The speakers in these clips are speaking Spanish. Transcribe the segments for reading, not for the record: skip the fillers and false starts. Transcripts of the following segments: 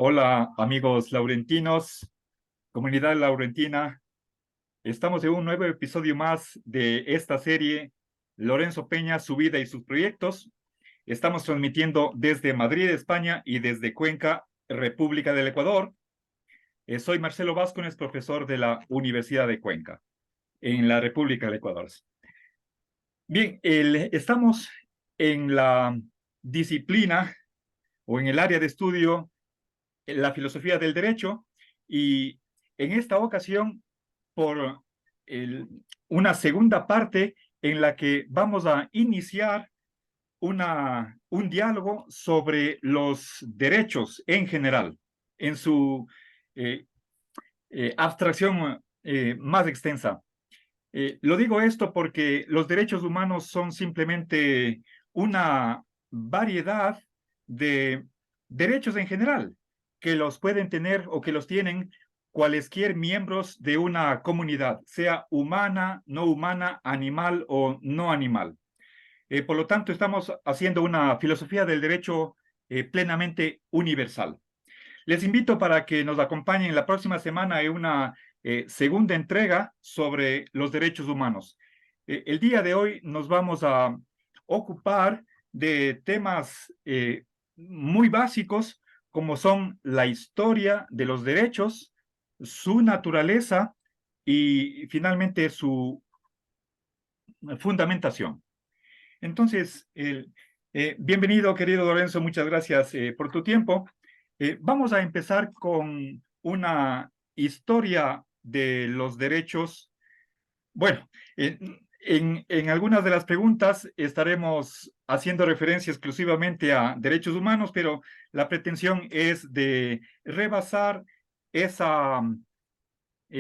Hola amigos laurentinos, comunidad laurentina. Estamos en un nuevo episodio más de esta serie, Lorenzo Peña, su vida y sus proyectos. Estamos transmitiendo desde Madrid, España y desde Cuenca, República del Ecuador. Soy Marcelo Vázquez, profesor de la Universidad de Cuenca, en la República del Ecuador. Bien, estamos en la disciplina o en el área de estudio la filosofía del derecho y en esta ocasión por el, una segunda parte en la que vamos a iniciar un diálogo sobre los derechos en general, en su eh, abstracción más extensa. Lo digo esto porque los derechos humanos son simplemente una variedad de derechos en general que los pueden tener o que los tienen cualesquier miembros de una comunidad, sea humana, no humana, animal o no animal. Por lo tanto, estamos haciendo una filosofía del derecho plenamente universal. Les invito para que nos acompañen la próxima semana en una segunda entrega sobre los derechos humanos. El día de hoy nos vamos a ocupar de temas muy básicos como son la historia de los derechos, su naturaleza y finalmente su fundamentación. Entonces, bienvenido, querido Lorenzo, muchas gracias por tu tiempo. Vamos a empezar con una historia de los derechos. Bueno, en algunas de las preguntas estaremos haciendo referencia exclusivamente a derechos humanos, pero la pretensión es de rebasar esa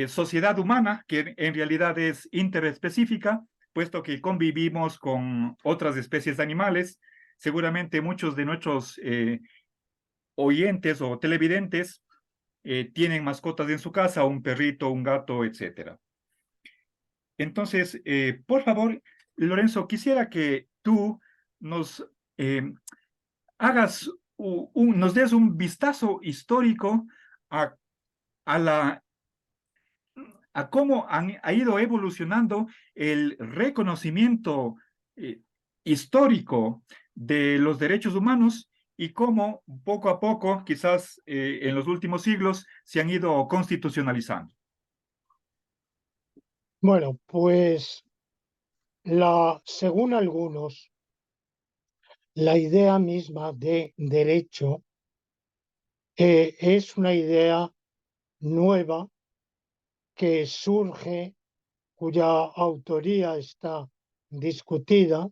sociedad humana, que en realidad es interespecífica, puesto que convivimos con otras especies de animales. Seguramente muchos de nuestros oyentes o televidentes tienen mascotas en su casa, un perrito, un gato, etcétera. Entonces, por favor, Lorenzo, quisiera que tú nos eh, hagas, nos des un vistazo histórico a, a la cómo ha ido evolucionando el reconocimiento eh, histórico de los derechos humanos y cómo poco a poco, quizás en los últimos siglos, se han ido constitucionalizando. Bueno, pues según algunos, la idea misma de derecho es una idea nueva que surge, cuya autoría está discutida.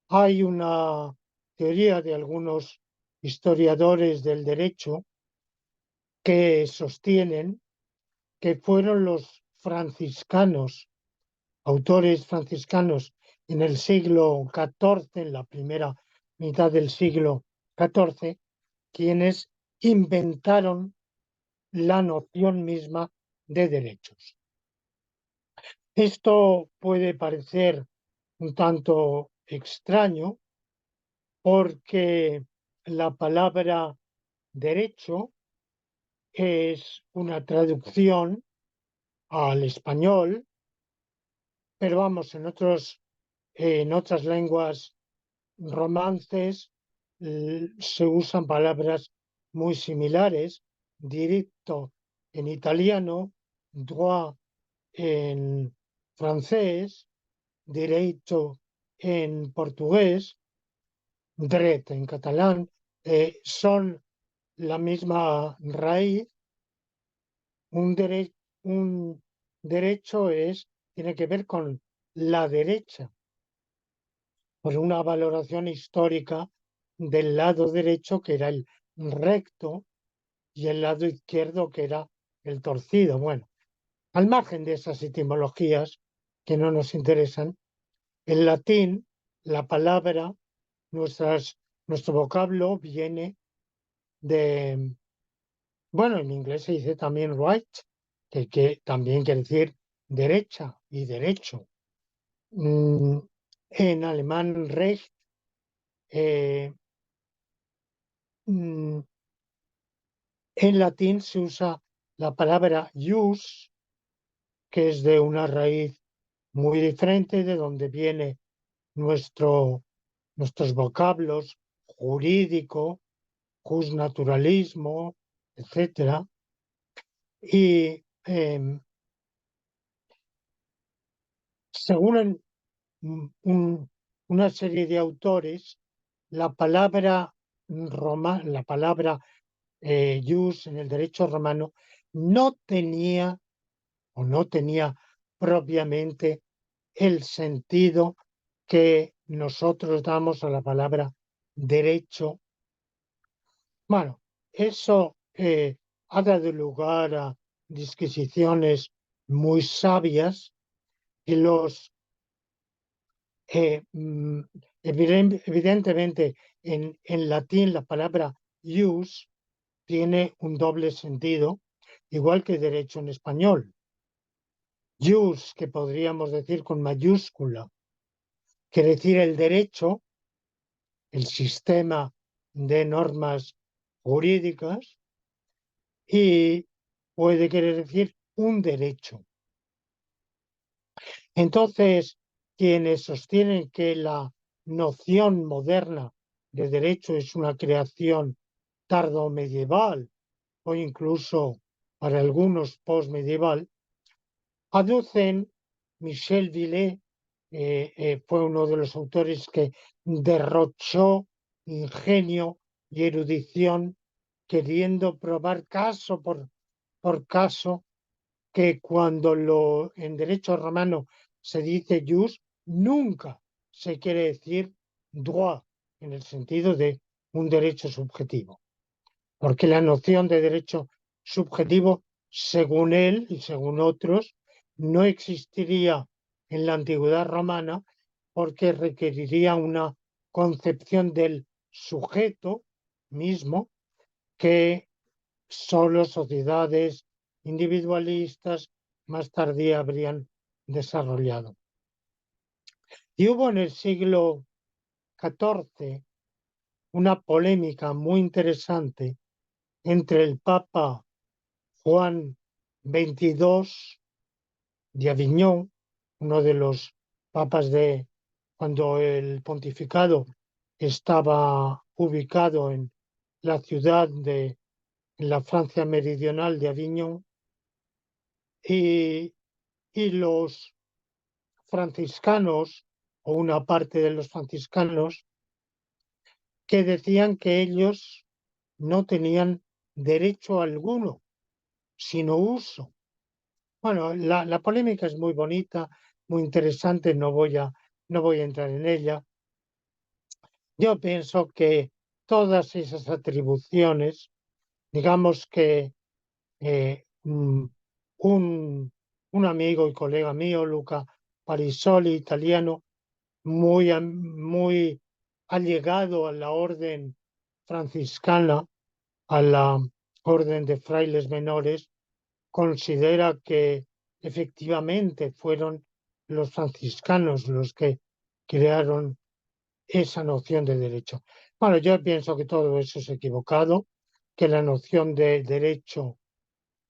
Hay una teoría de algunos historiadores del derecho que sostienen que fueron los franciscanos, autores franciscanos en el siglo XIV, en la primera mitad del siglo XIV, quienes inventaron la noción misma de derechos. Esto puede parecer un tanto extraño porque la palabra derecho es una traducción al español, pero vamos, en otras lenguas romances se usan palabras muy similares: diritto en italiano, droit en francés, derecho en portugués, dret en catalán, son la misma raíz. Un derecho tiene que ver con la derecha, por una valoración histórica del lado derecho, que era el recto, y el lado izquierdo, que era el torcido. Bueno, al margen de esas etimologías que no nos interesan, en latín la palabra, nuestro vocablo viene de, bueno, en inglés se dice también right, que también quiere decir derecha y derecho. En alemán Recht, eh, mm, En latín se usa la palabra jus, que es de una raíz muy diferente de donde viene nuestros vocablos jurídico, justnaturalismo, etcétera. Y según una serie de autores, la palabra la palabra jus en el derecho romano no tenía no tenía propiamente el sentido que nosotros damos a la palabra derecho. Bueno, eso ha dado lugar a disquisiciones muy sabias y eh, mm, evidentemente en latín la palabra jus tiene un doble sentido, igual que derecho en español. Jus, que podríamos decir con mayúscula, quiere decir el derecho, el sistema de normas jurídicas, y puede querer decir un derecho. Entonces, quienes sostienen que la noción moderna de derecho es una creación tardomedieval o incluso para algunos postmedieval, aducen Michel Villet, fue uno de los autores que derrochó ingenio y erudición queriendo probar caso por caso que cuando en derecho romano se dice jus, nunca se quiere decir droit en el sentido de un derecho subjetivo, porque la noción de derecho subjetivo, según él y según otros, no existiría en la antigüedad romana porque requeriría una concepción del sujeto mismo que solo sociedades individualistas más tardía habrían desarrollado. Y hubo en el siglo XIV una polémica muy interesante entre el Papa Juan XXII de Aviñón, uno de los papas de cuando el pontificado estaba ubicado en la ciudad de en la Francia meridional de Aviñón, y, y los franciscanos, o una parte de los franciscanos, que decían que ellos no tenían derecho alguno, sino uso. Bueno, la polémica es muy bonita, muy interesante, no voy a entrar en ella. Yo pienso que todas esas atribuciones, digamos que un amigo y colega mío, Luca Parisoli, italiano, muy allegado a la orden franciscana, a la orden de frailes menores, considera que efectivamente fueron los franciscanos los que crearon esa noción de derecho. Bueno, yo pienso que todo eso es equivocado, que la noción de derecho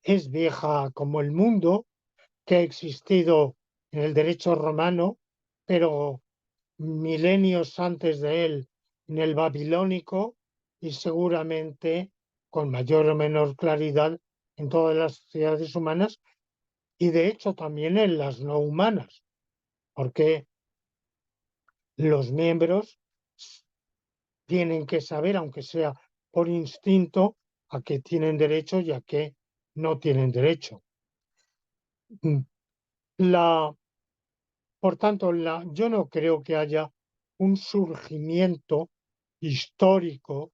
es vieja como el mundo, que ha existido en el derecho romano, pero milenios antes de él en el babilónico y seguramente con mayor o menor claridad en todas las sociedades humanas y de hecho también en las no humanas, porque los miembros tienen que saber, aunque sea por instinto, a qué tienen derecho y a qué no tienen derecho. La, por tanto, yo no creo que haya un surgimiento histórico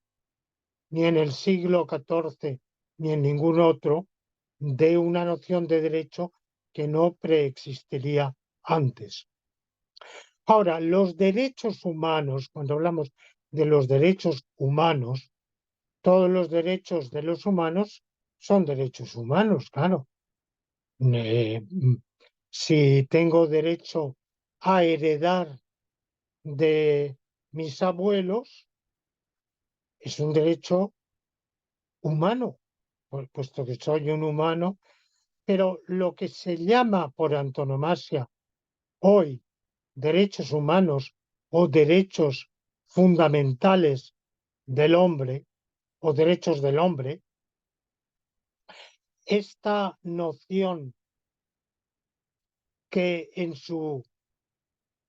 ni en el siglo XIV ni en ningún otro de una noción de derecho que no preexistiría antes. Ahora, los derechos humanos, cuando hablamos de los derechos humanos, todos los derechos de los humanos son derechos humanos, claro. Si tengo derecho a heredar de mis abuelos, es un derecho humano. puesto que soy un humano, pero lo que se llama por antonomasia hoy derechos humanos o derechos fundamentales del hombre o derechos del hombre, esta noción que en su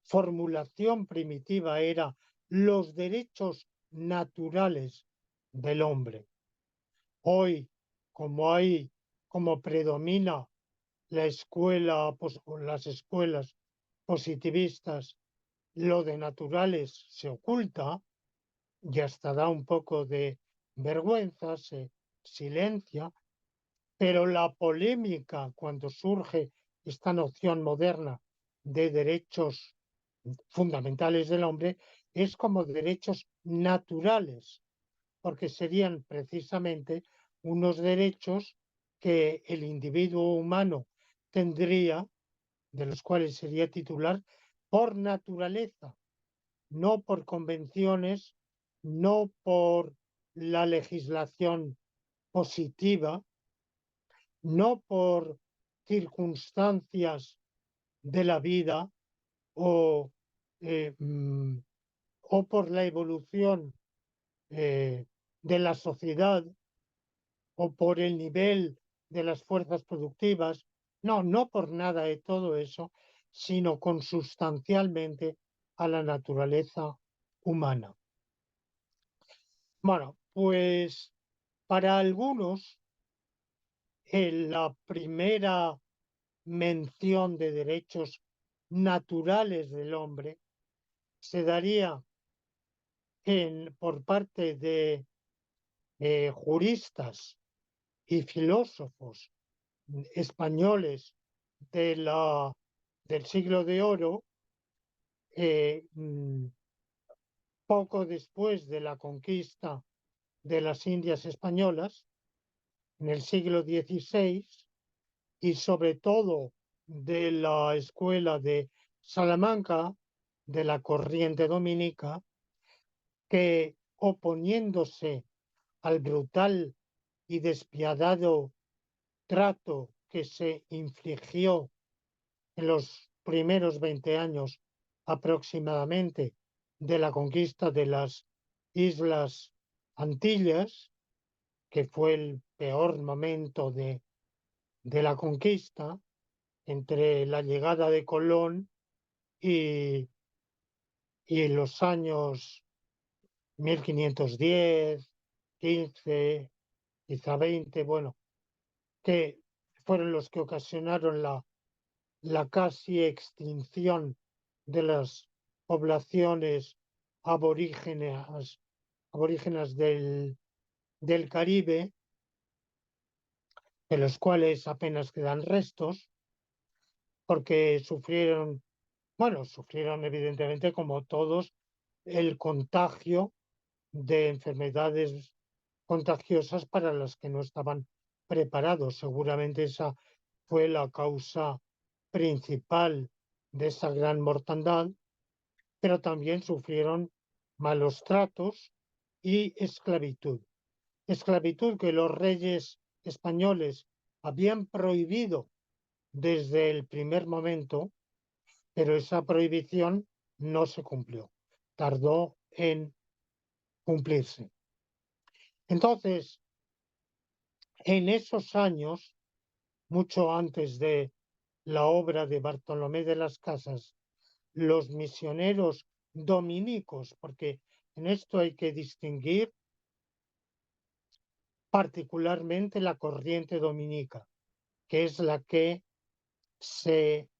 formulación primitiva era los derechos naturales del hombre. Hoy, como predomina la escuela, o las escuelas positivistas, lo de naturales se oculta y hasta da un poco de vergüenza, se silencia, pero la polémica cuando surge esta noción moderna de derechos fundamentales del hombre es como derechos naturales, porque serían precisamente unos derechos que el individuo humano tendría, de los cuales sería titular, por naturaleza, no por convenciones, no por la legislación positiva, no por circunstancias de la vida o, eh, mm, o por la evolución de la sociedad o por el nivel de las fuerzas productivas. No, no por nada de todo eso, sino consustancialmente a la naturaleza humana. Bueno, pues para algunos la primera mención de derechos naturales del hombre se daría por parte de juristas y filósofos españoles del siglo de oro, eh, mm, poco después de la conquista de las Indias españolas, en el siglo XVI, y sobre todo de la escuela de Salamanca, de la corriente dominica, que oponiéndose al brutal y despiadado trato que se infligió en los primeros 20 años aproximadamente de la conquista de las Islas Antillas, que fue el peor momento de la conquista, entre la llegada de Colón y, y los años 1510, 15, quizá 20, bueno, que fueron los que ocasionaron la casi extinción de las poblaciones aborígenas, aborígenas del Caribe, de los cuales apenas quedan restos, porque sufrieron evidentemente como todos el contagio de enfermedades contagiosas para las que no estaban preparados. Seguramente esa fue la causa principal de esa gran mortandad, pero también sufrieron malos tratos y esclavitud. Esclavitud que los reyes españoles habían prohibido desde el primer momento, pero esa prohibición no se cumplió. Tardó en cumplirse. Entonces, en esos años, mucho antes de la obra de Bartolomé de las Casas, los misioneros dominicos, porque en esto hay que distinguir particularmente la corriente dominica, que es la que se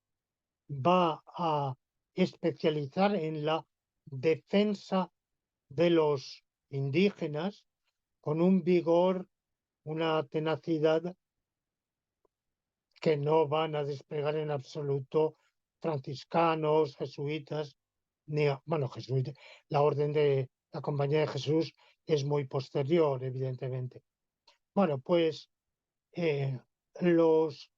va a especializar en la defensa de los indígenas con un vigor, una tenacidad que no van a desplegar en absoluto franciscanos, jesuitas, bueno, jesuitas, la orden de la Compañía de Jesús es muy posterior, evidentemente. Bueno, pues eh, los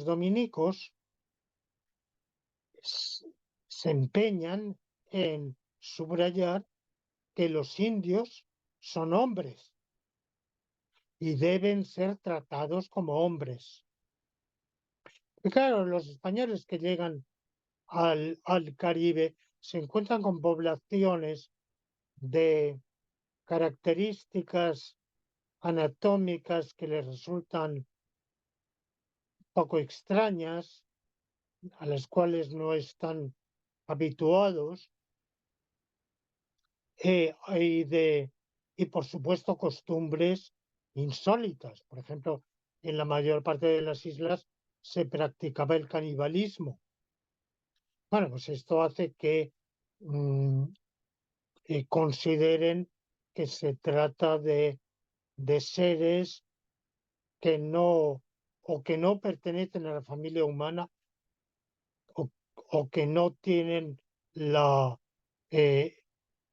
dominicos se empeñan en subrayar que los indios son hombres y deben ser tratados como hombres. Y claro, los españoles que llegan al Caribe se encuentran con poblaciones de características anatómicas que les resultan poco extrañas, a las cuales no están habituados, y por supuesto costumbres insólitas. Por ejemplo, en la mayor parte de las islas se practicaba el canibalismo. Bueno, pues esto hace que mm, consideren que se trata de seres que no o que no pertenecen a la familia humana o, o que no tienen la, eh,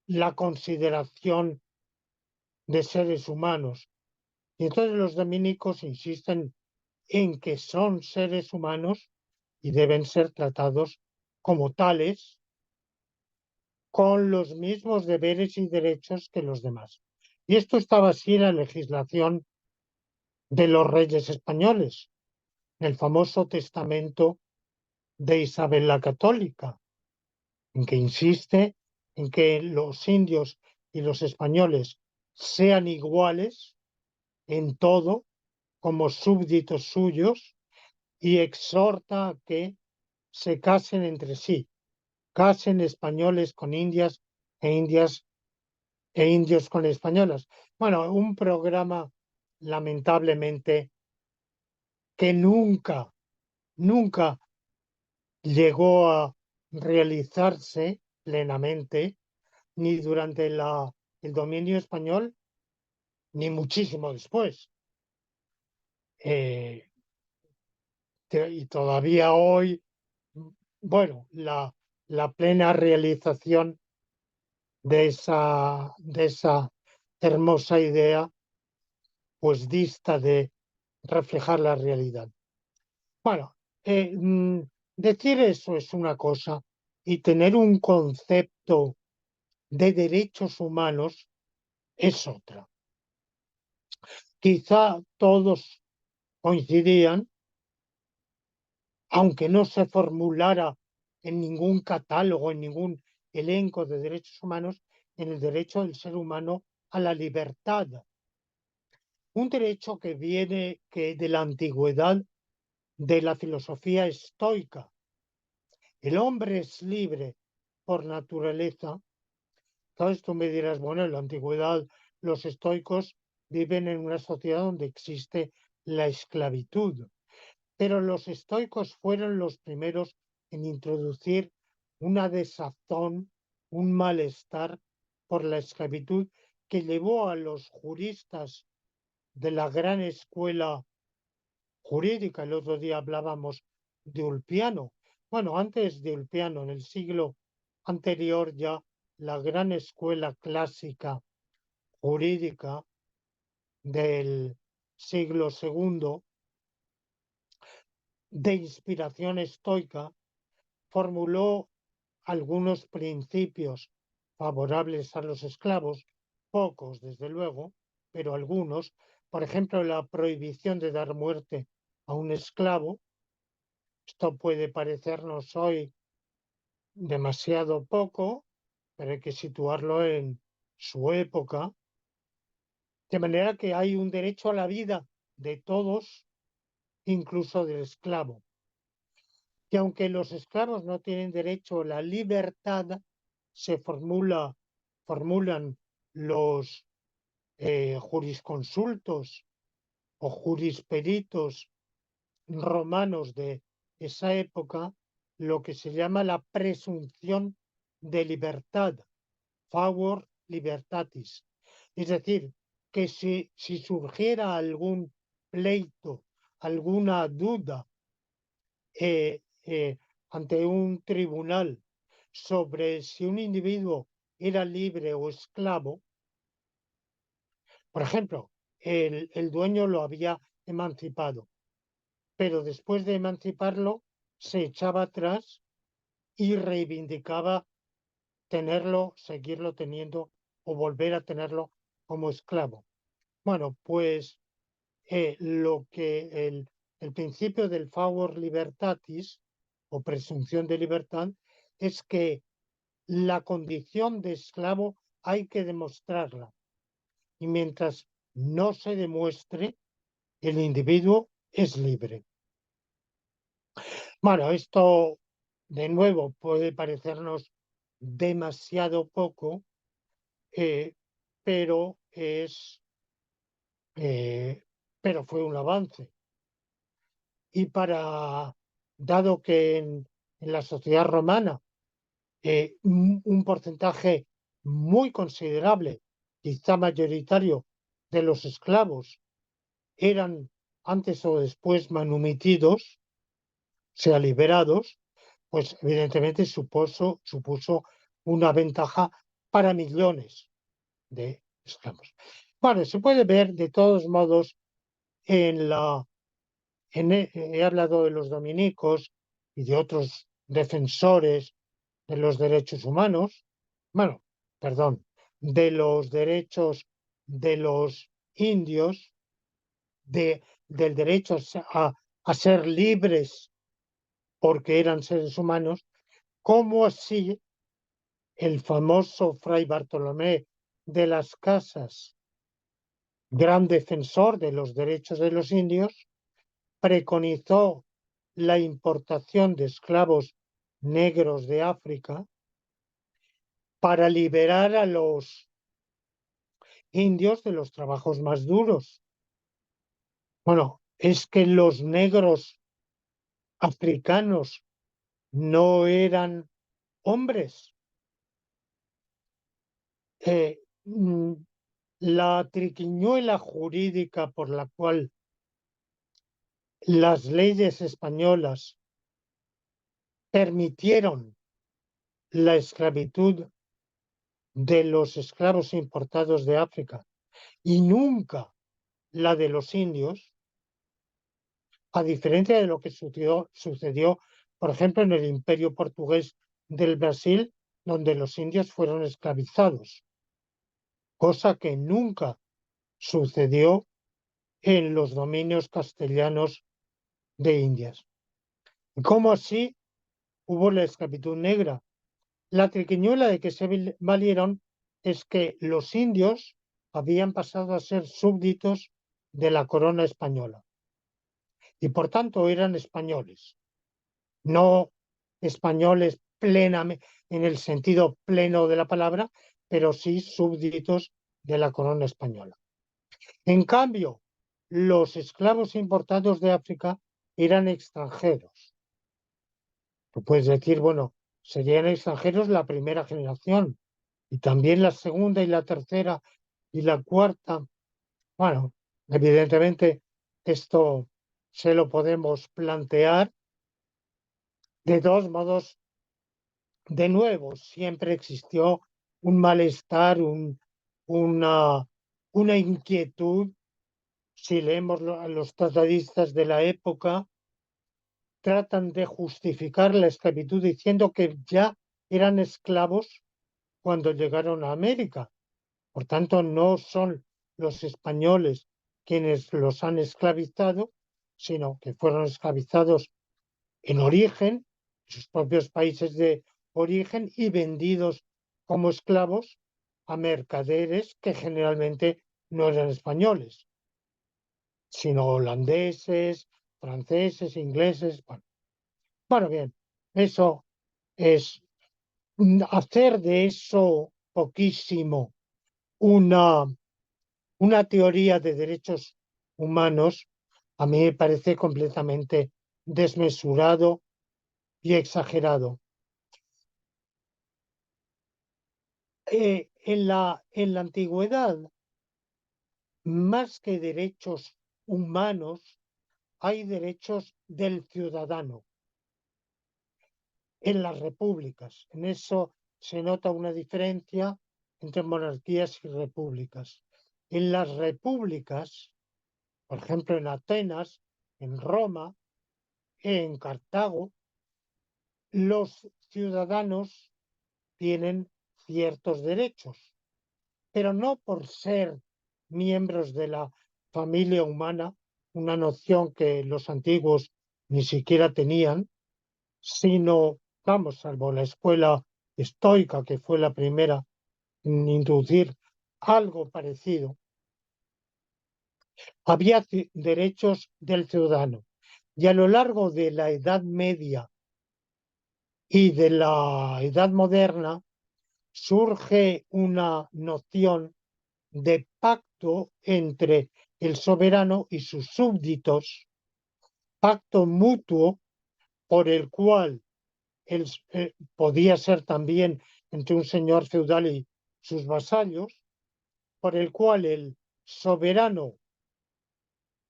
la consideración de seres humanos. Y entonces los dominicos insisten en que son seres humanos y deben ser tratados como tales, con los mismos deberes y derechos que los demás. Y esto estaba así en la legislación de los reyes españoles, en el famoso testamento de Isabel la Católica, en que insiste en que los indios y los españoles sean iguales en todo como súbditos suyos y exhorta a que se casen entre sí, casen españoles con indias e indias e indios con españolas. Bueno, un programa lamentablemente que nunca llegó a realizarse plenamente ni durante el dominio español, ni muchísimo después. Eh, y todavía hoy, bueno, la plena realización de esa hermosa idea, pues dista de reflejar la realidad. Bueno, decir eso es una cosa y tener un concepto de derechos humanos es otra. Quizá todos coincidían, aunque no se formulara en ningún catálogo, en ningún elenco de derechos humanos, en el derecho del ser humano a la libertad. Un derecho que viene de la antigüedad de la filosofía estoica. El hombre es libre por naturaleza. Entonces tú me dirás, bueno, en la antigüedad los estoicos viven en una sociedad donde existe la esclavitud, pero los estoicos fueron los primeros en introducir una desazón, un malestar por la esclavitud que llevó a los juristas de la gran escuela jurídica. El otro día hablábamos de Ulpiano. Bueno, antes de Ulpiano, en el siglo anterior ya, la gran escuela clásica jurídica del siglo segundo, de inspiración estoica, formuló algunos principios favorables a los esclavos, pocos desde luego, pero algunos. Por ejemplo, la prohibición de dar muerte a un esclavo. Esto puede parecernos hoy demasiado poco, pero hay que situarlo en su época, de manera que hay un derecho a la vida de todos, incluso del esclavo. Y aunque los esclavos no tienen derecho a la libertad, se formulan los jurisconsultos o jurisperitos romanos de esa época, lo que se llama la presunción de libertad, favor libertatis. Es decir, que si surgiera algún pleito, alguna duda eh, eh, ante un tribunal sobre si un individuo era libre o esclavo, por ejemplo, el dueño lo había emancipado, pero después de emanciparlo se echaba atrás y reivindicaba tenerlo, seguirlo teniendo o volver a tenerlo como esclavo. Bueno, pues lo que el principio del favor libertatis o presunción de libertad es que la condición de esclavo hay que demostrarla. Y mientras no se demuestre, el individuo es libre. Bueno, esto de nuevo puede parecernos demasiado poco, pero pero fue un avance. Y dado que en la sociedad romana un porcentaje muy considerable, quizá mayoritario, de los esclavos eran antes o después manumitidos, o sea, liberados, pues evidentemente supuso una ventaja para millones de esclavos. Bueno, se puede ver de todos modos en la he hablado de los dominicos y de otros defensores de los derechos humanos, bueno, perdón, de los derechos de los indios, del derecho a ser libres porque eran seres humanos, como así el famoso fray Bartolomé de las Casas, gran defensor de los derechos de los indios, preconizó la importación de esclavos negros de África para liberar a los indios de los trabajos más duros. Bueno, es que los negros africanos no eran hombres. Eh, mm, la triquiñuela jurídica por la cual las leyes españolas permitieron la esclavitud de los esclavos importados de África y nunca la de los indios, a diferencia de lo que sucedió, por ejemplo, en el Imperio Portugués del Brasil, donde los indios fueron esclavizados, cosa que nunca sucedió en los dominios castellanos de Indias. ¿Cómo así hubo la esclavitud negra? La triquiñuela de que se valieron es que los indios habían pasado a ser súbditos de la corona española y por tanto eran españoles, no españoles plenamente en el sentido pleno de la palabra, pero sí súbditos de la corona española. En cambio, los esclavos importados de África eran extranjeros. Tú puedes decir, bueno, serían extranjeros la primera generación y también la segunda y la tercera y la cuarta. Bueno, evidentemente esto se lo podemos plantear. De todos modos, de nuevo, siempre existió un malestar, una, una inquietud. Si leemos a los tratadistas de la época, tratan de justificar la esclavitud diciendo que ya eran esclavos cuando llegaron a América. Por tanto, no son los españoles quienes los han esclavizado, sino que fueron esclavizados en origen, en sus propios países de origen, y vendidos como esclavos a mercaderes que generalmente no eran españoles, sino holandeses, franceses, ingleses. Bueno, bien, eso es hacer de eso poquísimo una, una teoría de derechos humanos, a mí me parece completamente desmesurado y exagerado. En la antigüedad, más que derechos humanos, hay derechos del ciudadano en las repúblicas. En eso se nota una diferencia entre monarquías y repúblicas. En las repúblicas, por ejemplo en Atenas, en Roma, en Cartago, los ciudadanos tienen ciertos derechos, pero no por ser miembros de la familia humana, una noción que los antiguos ni siquiera tenían, sino, vamos, salvo la escuela estoica, que fue la primera en introducir algo parecido, había derechos del ciudadano. Y a lo largo de la Edad Media y de la Edad Moderna surge una noción de pacto entre el soberano y sus súbditos, pacto mutuo por el cual podía ser también entre un señor feudal y sus vasallos, por el cual el soberano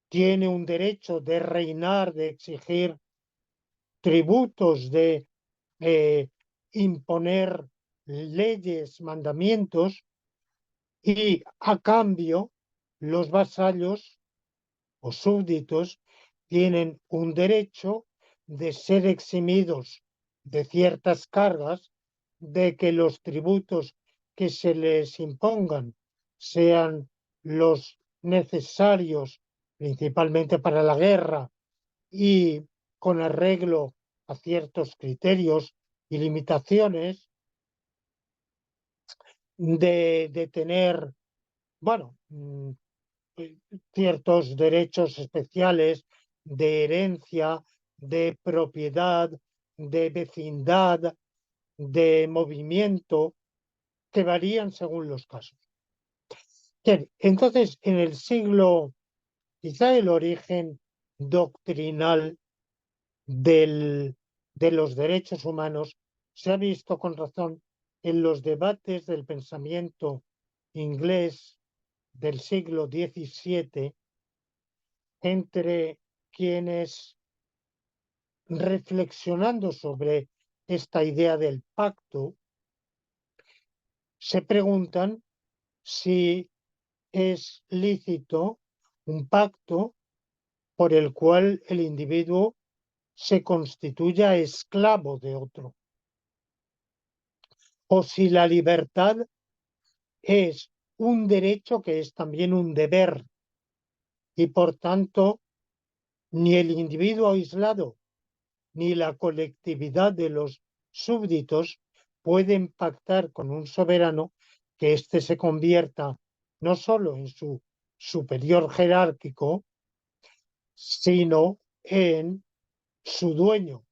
tiene un derecho de reinar, de exigir tributos, de imponer leyes, mandamientos, y a cambio los vasallos o súbditos tienen un derecho de ser eximidos de ciertas cargas, de que los tributos que se les impongan sean los necesarios principalmente para la guerra y con arreglo a ciertos criterios y limitaciones, de tener, bueno, ciertos derechos especiales de herencia, de propiedad, de vecindad, de movimiento, que varían según los casos. Bien, entonces, en el siglo, quizá el origen doctrinal de los derechos humanos se ha visto con razón en los debates del pensamiento inglés del siglo XVII entre quienes, reflexionando sobre esta idea del pacto, se preguntan si es lícito un pacto por el cual el individuo se constituya esclavo de otro, o si la libertad es un derecho que es también un deber, y por tanto ni el individuo aislado ni la colectividad de los súbditos pueden pactar con un soberano que éste se convierta no solo en su superior jerárquico, sino en su dueño.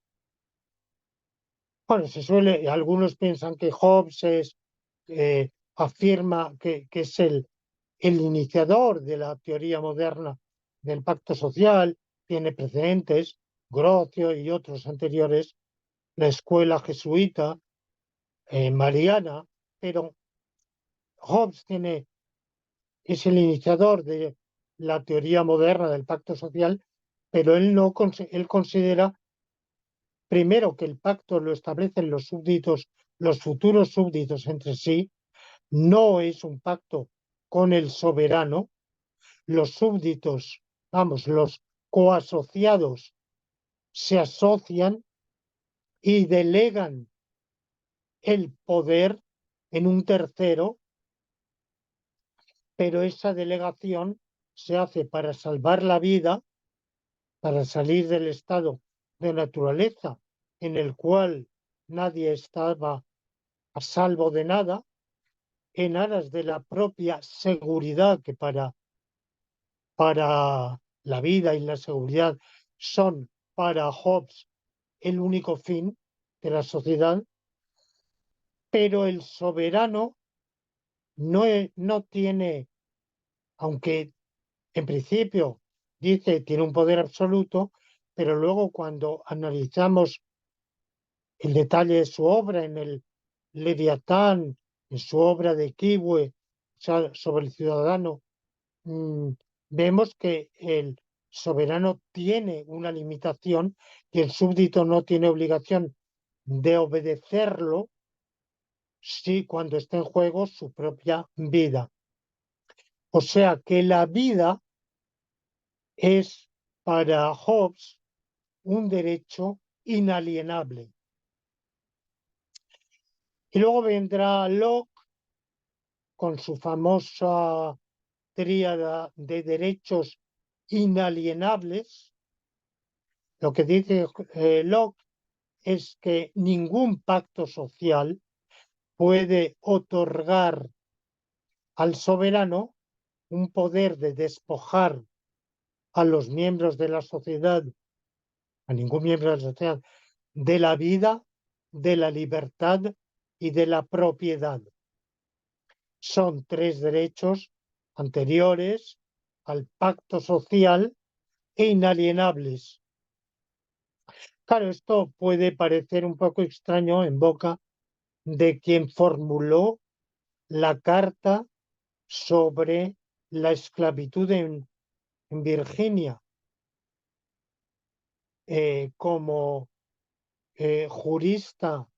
Bueno, algunos piensan que Hobbes afirma que es el iniciador de la teoría moderna del pacto social, tiene precedentes, Grocio y otros anteriores, la escuela jesuita, mariana, pero Hobbes es el iniciador de la teoría moderna del pacto social, pero él considera primero que el pacto lo establecen los súbditos, los futuros súbditos entre sí, no es un pacto con el soberano, los súbditos, vamos, los coasociados se asocian y delegan el poder en un tercero, pero esa delegación se hace para salvar la vida, para salir del estado de naturaleza en el cual nadie estaba a salvo de nada, en aras de la propia seguridad, que para la vida y la seguridad son para Hobbes el único fin de la sociedad, pero el soberano no tiene, aunque en principio dice tiene un poder absoluto, pero luego cuando analizamos el detalle de su obra en el Leviatán, en su obra de Kiwe, o sea, sobre el ciudadano, mm, vemos que el soberano tiene una limitación y el súbdito no tiene obligación de obedecerlo si cuando está en juego su propia vida. O sea que la vida es para Hobbes un derecho inalienable. Y luego vendrá Locke con su famosa tríada de derechos inalienables. Lo que dice Locke es que ningún pacto social puede otorgar al soberano un poder de despojar a los miembros de la sociedad, a ningún miembro de la sociedad, de la vida, de la libertad y de la propiedad. Son tres derechos anteriores al pacto social e inalienables. Claro, esto puede parecer un poco extraño en boca de quien formuló la carta sobre la esclavitud en Virginia, como jurista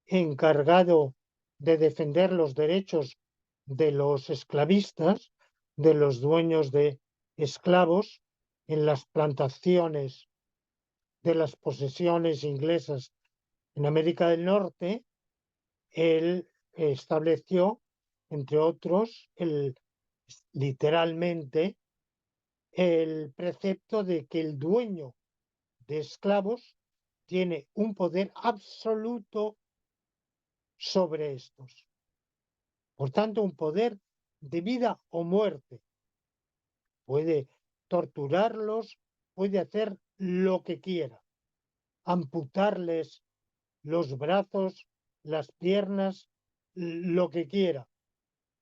encargado de defender los derechos de los esclavistas, de los dueños de esclavos en las plantaciones de las posesiones inglesas en América del Norte. Él estableció, entre otros, literalmente el precepto de que el dueño de esclavos tiene un poder absoluto sobre estos. Por tanto, un poder de vida o muerte. Puede torturarlos, puede hacer lo que quiera, amputarles los brazos, las piernas, lo que quiera,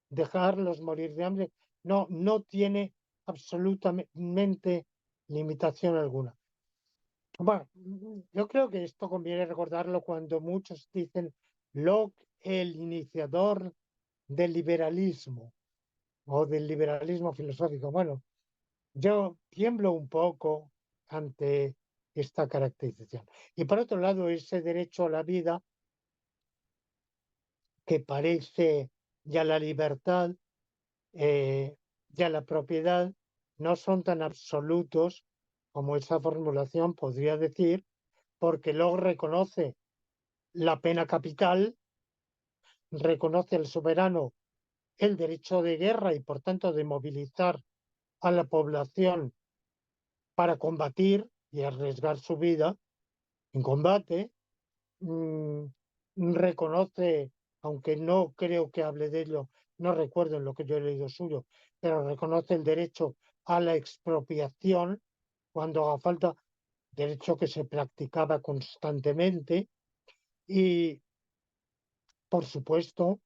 dejarlos morir de hambre. No, no tiene absolutamente limitación alguna. Bueno, yo creo que esto conviene recordarlo cuando muchos dicen Locke, el iniciador del liberalismo o del liberalismo filosófico. Bueno, yo tiemblo un poco ante esta caracterización. Y por otro lado, ese derecho a la vida, que parece ya la libertad, ya la propiedad, no son tan absolutos como esa formulación podría decir, porque luego reconoce la pena capital, reconoce al soberano el derecho de guerra y por tanto de movilizar a la población para combatir y arriesgar su vida en combate. mm, Reconoce, aunque no creo que hable de ello, no recuerdo en lo que yo he leído suyo, pero reconoce el derecho a la expropiación cuando haga falta, derecho que se practicaba constantemente. Y, por supuesto,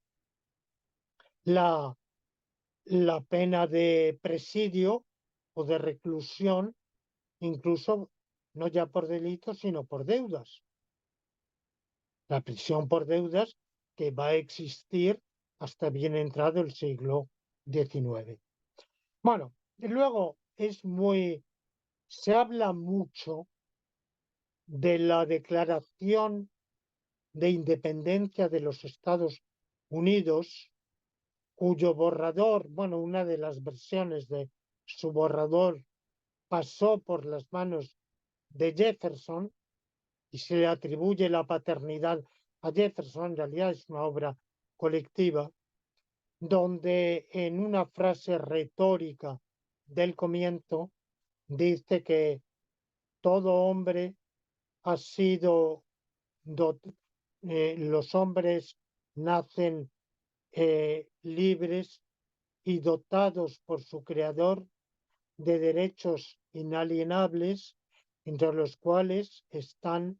la, la pena de presidio o de reclusión, incluso no ya por delitos, sino por deudas. La prisión por deudas que va a existir hasta bien entrado el siglo XIX. Bueno, y luego se habla mucho de la Declaración de Independencia de los Estados Unidos, cuyo borrador, bueno, una de las versiones de su borrador pasó por las manos de Jefferson y se le atribuye la paternidad a Jefferson. En realidad es una obra colectiva, donde en una frase retórica del comienzo dice que todo hombre ha sido, los hombres nacen libres y dotados por su creador de derechos inalienables, entre los cuales están,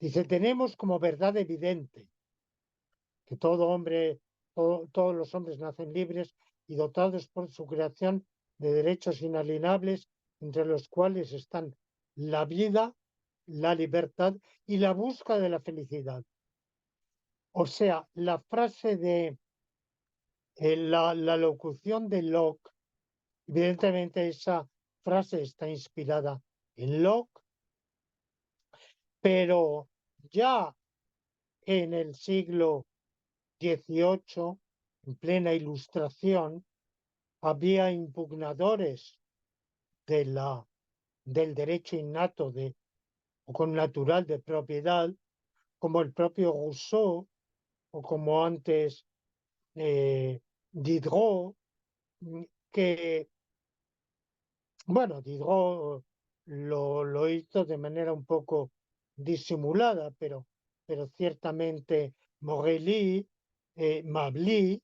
dice, tenemos como verdad evidente que todos los hombres nacen libres y dotados por su creación de derechos inalienables, entre los cuales están la vida, la libertad y la búsqueda de la felicidad. O sea, la frase de la locución de Locke, evidentemente esa frase está inspirada en Locke, pero ya en el siglo XVIII, en plena Ilustración, había impugnadores del derecho innato o con natural de propiedad, como el propio Rousseau o como antes Diderot, que, bueno, Diderot lo hizo de manera un poco disimulada, pero ciertamente Morelli, Mably,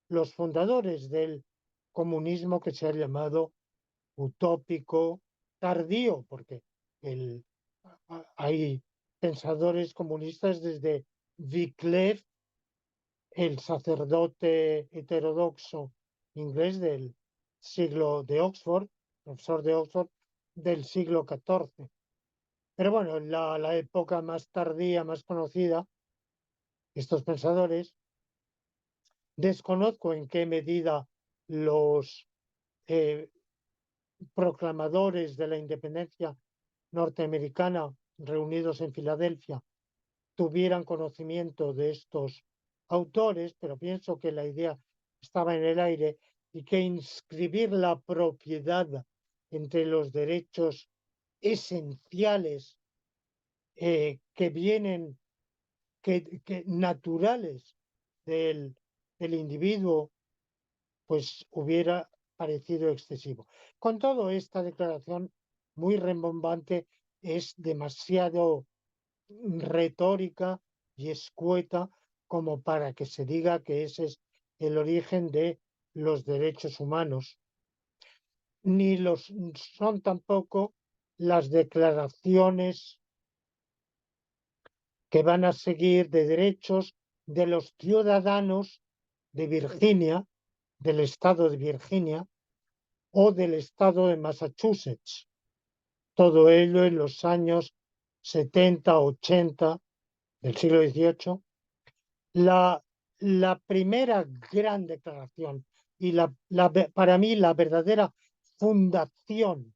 los fundadores del comunismo que se ha llamado utópico tardío, porque el, hay pensadores comunistas desde Wycliffe, el sacerdote heterodoxo inglés del siglo de Oxford, profesor de Oxford del siglo XIV. Pero bueno, la época más tardía, más conocida, estos pensadores, desconozco en qué medida los eh, proclamadores de la independencia norteamericana reunidos en Filadelfia tuvieran conocimiento de estos autores, pero pienso que la idea estaba en el aire y que inscribir la propiedad entre los derechos esenciales que vienen, que naturales del individuo, pues hubiera parecido excesivo. Con todo, esta declaración muy rembombante es demasiado retórica y escueta como para que se diga que ese es el origen de los derechos humanos, ni los son tampoco las declaraciones que van a seguir de derechos de los ciudadanos de Virginia, del estado de Virginia o del estado de Massachusetts. Todo ello en los años 70, 80 del siglo XVIII. La primera gran declaración y para mí la verdadera fundación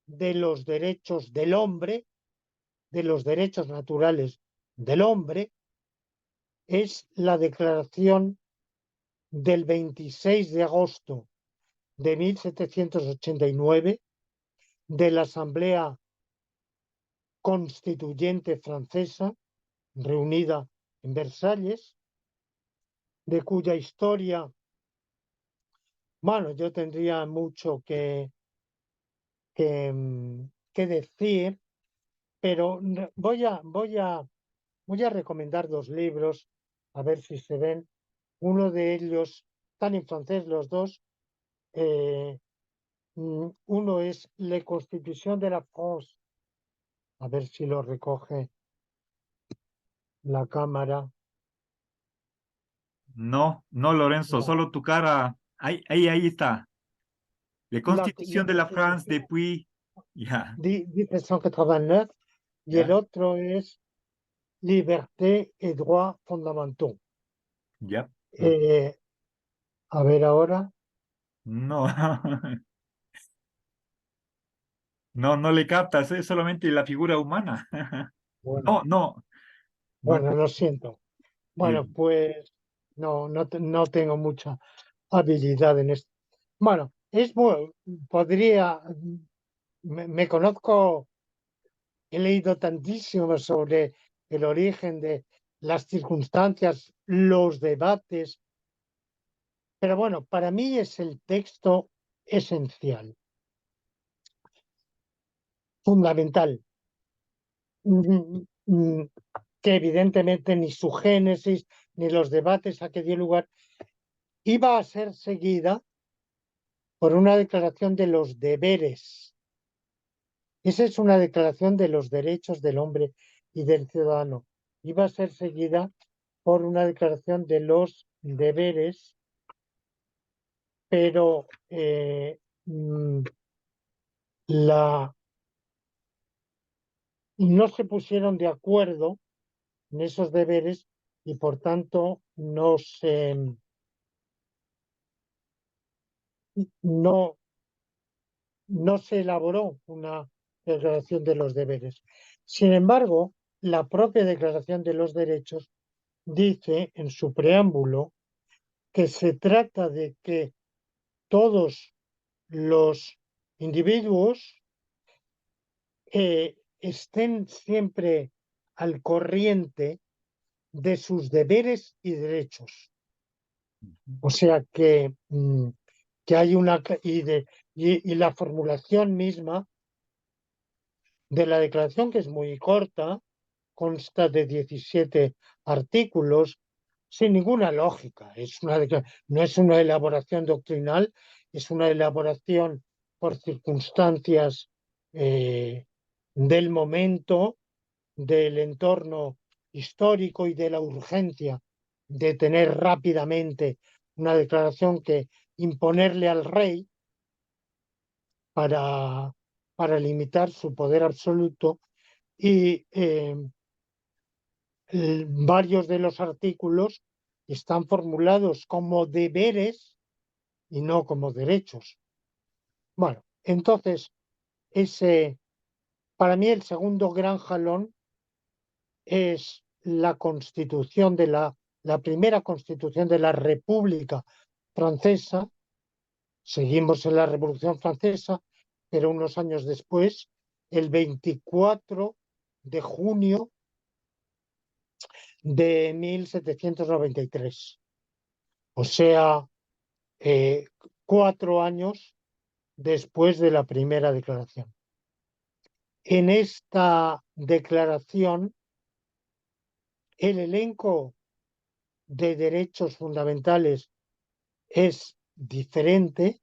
de los derechos del hombre, de los derechos naturales del hombre, es la declaración del 26 de agosto de 1789 de la Asamblea Constituyente Francesa, reunida en Versalles, de cuya historia, bueno, yo tendría mucho que decir, pero voy a recomendar dos libros, a ver si se ven. Uno de ellos, están en francés los dos. Uno es La Constitución de la France, a ver si lo recoge la cámara. No, no, Lorenzo, No, solo tu cara. Ahí está. La la Constitución de la France Constitución depuis. Ya, 1789 y el ya, otro es Liberté et droits fondamentaux. ya. Eh, a ver ahora. No, no, no le captas, es solamente la figura humana. Bueno, No, no, no. bueno, lo siento. eh, Bueno, pues no tengo mucha habilidad en esto. Bueno, podría, me conozco, he leído tantísimo sobre el origen de las circunstancias, los debates, pero bueno, para mí es el texto esencial, fundamental, mm, mm, que evidentemente ni su génesis ni los debates a que dio lugar iba a ser seguida por una declaración de los deberes. Esa es una declaración de los derechos del hombre y del ciudadano. Iba a ser seguida por una declaración de los deberes, pero la, no se pusieron de acuerdo en esos deberes y por tanto no, no se elaboró una declaración de los deberes. Sin embargo, la propia declaración de los derechos dice en su preámbulo que se trata de que todos los individuos estén siempre al corriente de sus deberes y derechos. O sea que hay y la formulación misma de la declaración, que es muy corta, consta de 17 artículos, sin ninguna lógica. No es una elaboración doctrinal, es una elaboración por circunstancias del momento, del entorno histórico y de la urgencia de tener rápidamente una declaración que imponerle al rey para, para limitar su poder absoluto y varios de los artículos están formulados como deberes y no como derechos. Bueno, entonces, para mí el segundo gran jalón es la constitución la primera constitución de la República Francesa. Seguimos en la Revolución Francesa, pero unos años después, el 24 de junio de 1793. O sea, 4 años después de la primera declaración. En esta declaración, el elenco de derechos fundamentales es diferente.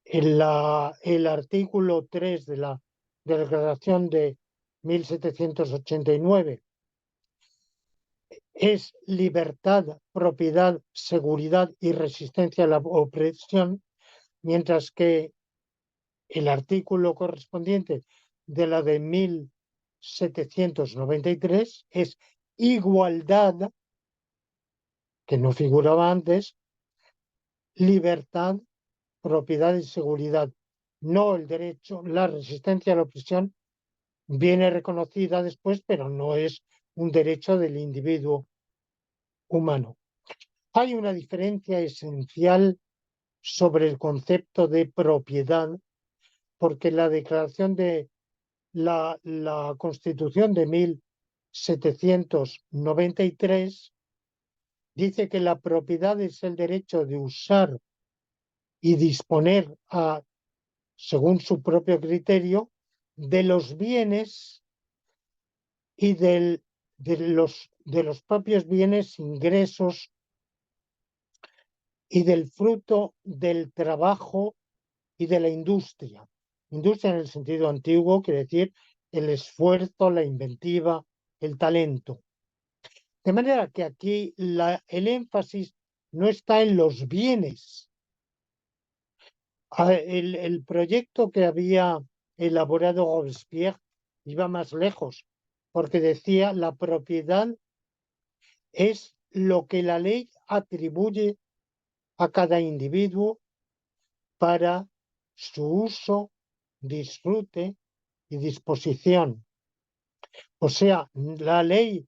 El artículo 3 de la declaración de 1789 es libertad, propiedad, seguridad y resistencia a la opresión, mientras que el artículo correspondiente de la de 1793 es igualdad, que no figuraba antes, libertad, propiedad y seguridad. No el derecho, la resistencia a la opresión viene reconocida después, pero no es un derecho del individuo humano. Hay una diferencia esencial sobre el concepto de propiedad, porque la declaración de la Constitución de 1793 dice que la propiedad es el derecho de usar y disponer según su propio criterio de los bienes y de los propios bienes, ingresos y del fruto del trabajo y de la industria. Industria en el sentido antiguo quiere decir el esfuerzo, la inventiva, el talento. De manera que aquí el énfasis no está en los bienes. El proyecto que había elaborado Robespierre iba más lejos, porque decía la propiedad es lo que la ley atribuye a cada individuo para su uso, disfrute y disposición. O sea, la ley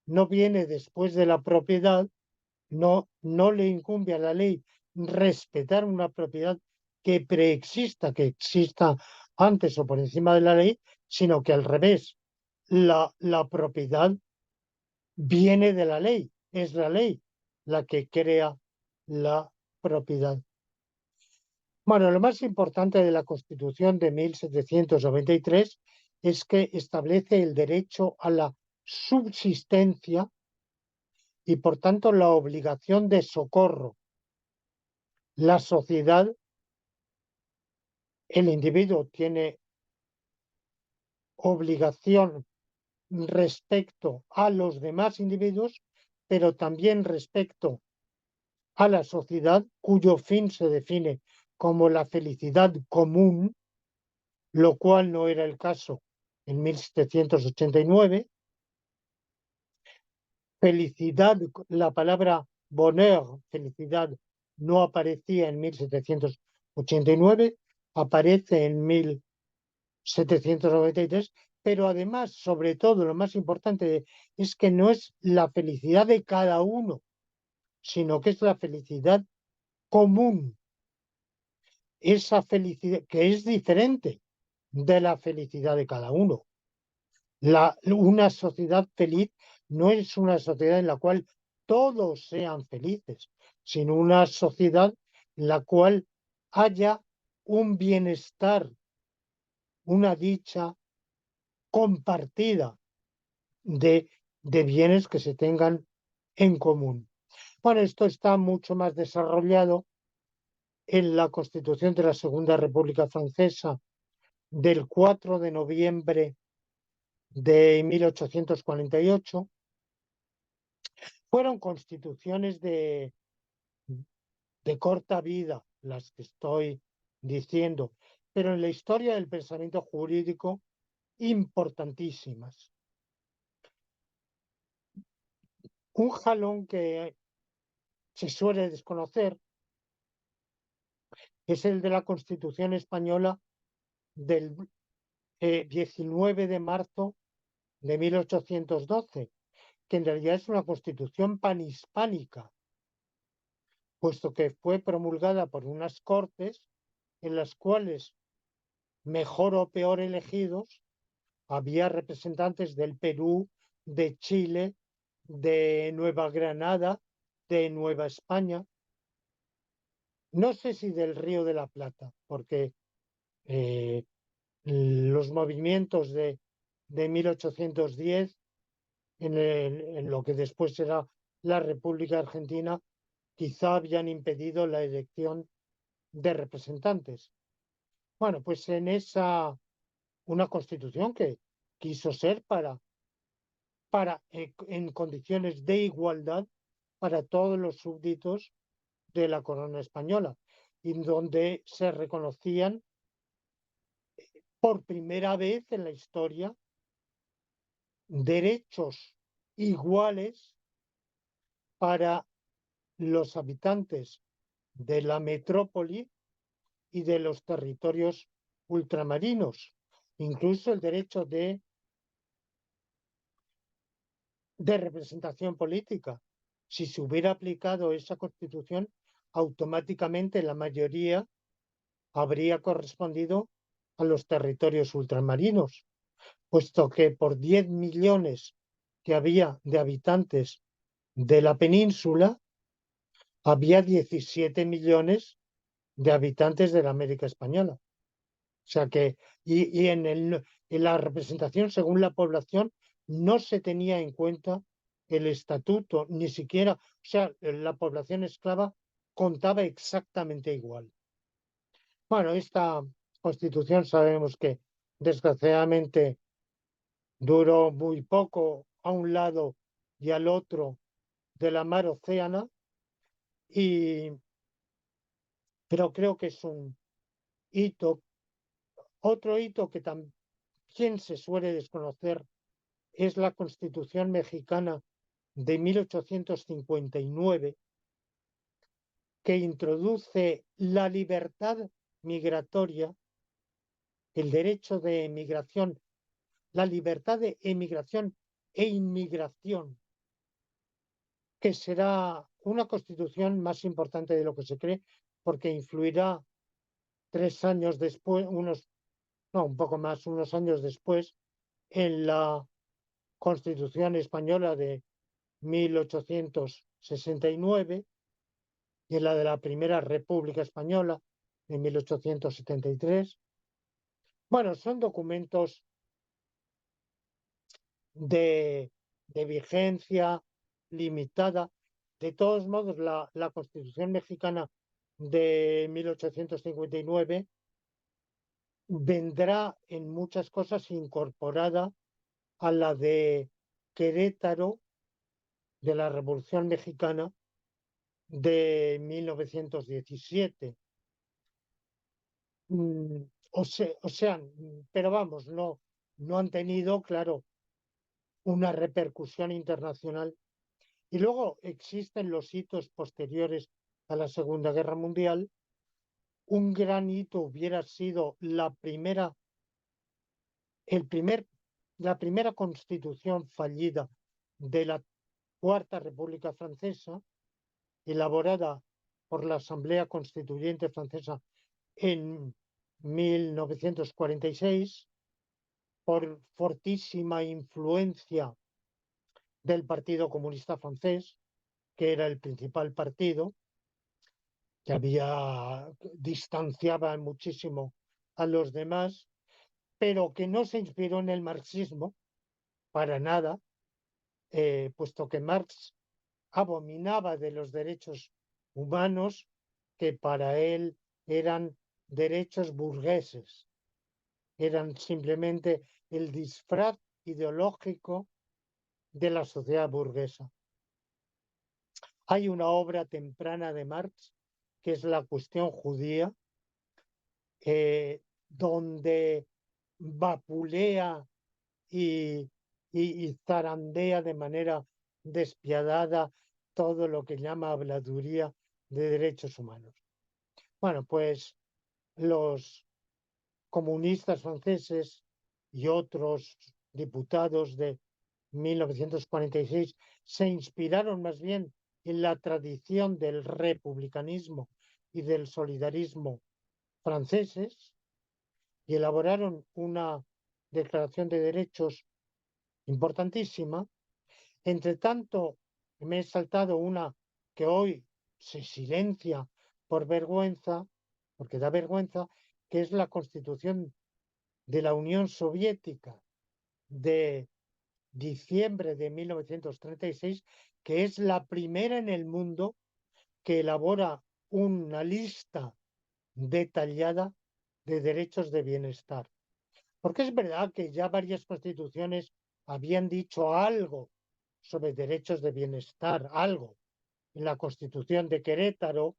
no viene después de la propiedad, no le incumbe a la ley respetar una propiedad que preexista, que exista antes o por encima de la ley, sino que al revés, la propiedad viene de la ley, es la ley la que crea la propiedad. Bueno, lo más importante de la Constitución de 1793 es que establece el derecho a la subsistencia y, por tanto, la obligación de socorro. La sociedad, el individuo tiene obligación respecto a los demás individuos, pero también respecto a la sociedad, cuyo fin se define como la felicidad común, lo cual no era el caso en 1789. Felicidad, la palabra bonheur, felicidad, no aparecía en 1789, aparece en 1793, pero además, sobre todo, lo más importante es que no es la felicidad de cada uno, sino que es la felicidad común, esa felicidad que es diferente de la felicidad de cada uno. Una sociedad feliz no es una sociedad en la cual todos sean felices, sino una sociedad la cual haya un bienestar, una dicha compartida de bienes que se tengan en común. Bueno, esto está mucho más desarrollado en la Constitución de la Segunda República Francesa del 4 de noviembre de 1848. Fueron constituciones de corta vida las que estoy diciendo, pero en la historia del pensamiento jurídico importantísimas. Un jalón que se suele desconocer es el de la Constitución española del 19 de marzo de 1812, que en realidad es una constitución panhispánica, puesto que fue promulgada por unas cortes en las cuales, mejor o peor elegidos, había representantes del Perú, de Chile, de Nueva Granada, de Nueva España, no sé si del Río de la Plata, porque eh, los movimientos de 1810 en lo que después será la República Argentina, quizá habían impedido la elección de representantes. Bueno, pues en esa, una constitución que quiso ser en condiciones de igualdad para todos los súbditos de la corona española, y donde se reconocían por primera vez en la historia derechos iguales para los habitantes de la metrópoli y de los territorios ultramarinos, incluso el derecho de representación política. Si se hubiera aplicado esa constitución, automáticamente la mayoría habría correspondido a los territorios ultramarinos, puesto que por 10 millones que había de habitantes de la península, había 17 millones de habitantes de la América Española. O sea que, y en la representación según la población no se tenía en cuenta el estatuto, ni siquiera, o sea, la población esclava contaba exactamente igual. Bueno, esta constitución sabemos que desgraciadamente duró muy poco a un lado y al otro de la mar Océana, pero creo que es un hito. Otro hito que también se suele desconocer es la Constitución mexicana de 1859, que introduce la libertad migratoria, el derecho de emigración, la libertad de emigración e inmigración, que será una constitución más importante de lo que se cree, porque influirá 3 años después, no, un poco más, unos años después, en la Constitución española de 1869 y en la de la Primera República Española de 1873. Bueno, son documentos de, de vigencia limitada. De todos modos, la Constitución mexicana de 1859 vendrá en muchas cosas incorporada a la de Querétaro de la Revolución Mexicana de 1917. O sea, pero vamos, no han tenido, claro, una repercusión internacional. Y luego existen los hitos posteriores a la Segunda Guerra Mundial. Un gran hito hubiera sido la primera constitución fallida de la Cuarta República Francesa, elaborada por la Asamblea Constituyente Francesa en 1946, por fortísima influencia del Partido Comunista Francés, que era el principal partido, que distanciaba muchísimo a los demás, pero que no se inspiró en el marxismo para nada, puesto que Marx abominaba de los derechos humanos que para él eran derechos burgueses, eran simplemente el disfraz ideológico de la sociedad burguesa. Hay una obra temprana de Marx que es La cuestión judía, donde vapulea y zarandea de manera despiadada todo lo que llama habladuría de derechos humanos. Bueno, pues los comunistas franceses y otros diputados de 1946 se inspiraron más bien en la tradición del republicanismo y del solidarismo franceses y elaboraron una declaración de derechos importantísima. Entre tanto, me he saltado una que hoy se silencia por vergüenza, porque da vergüenza, que es la Constitución de la Unión Soviética de diciembre de 1936, que es la primera en el mundo que elabora una lista detallada de derechos de bienestar. Porque es verdad que ya varias constituciones habían dicho algo sobre derechos de bienestar, algo. En la Constitución de Querétaro,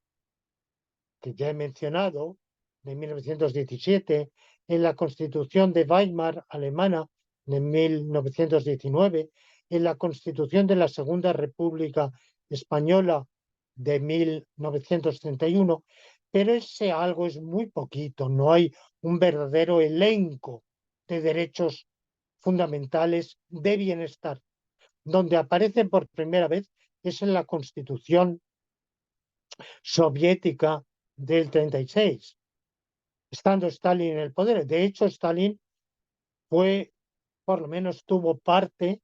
que ya he mencionado, de 1917, en la Constitución de Weimar, alemana, de 1919, en la Constitución de la Segunda República Española de 1931, pero ese algo es muy poquito, no hay un verdadero elenco de derechos fundamentales de bienestar. Donde aparece por primera vez es en la Constitución soviética del 36, estando Stalin en el poder. De hecho, Stalin fue, por lo menos tuvo parte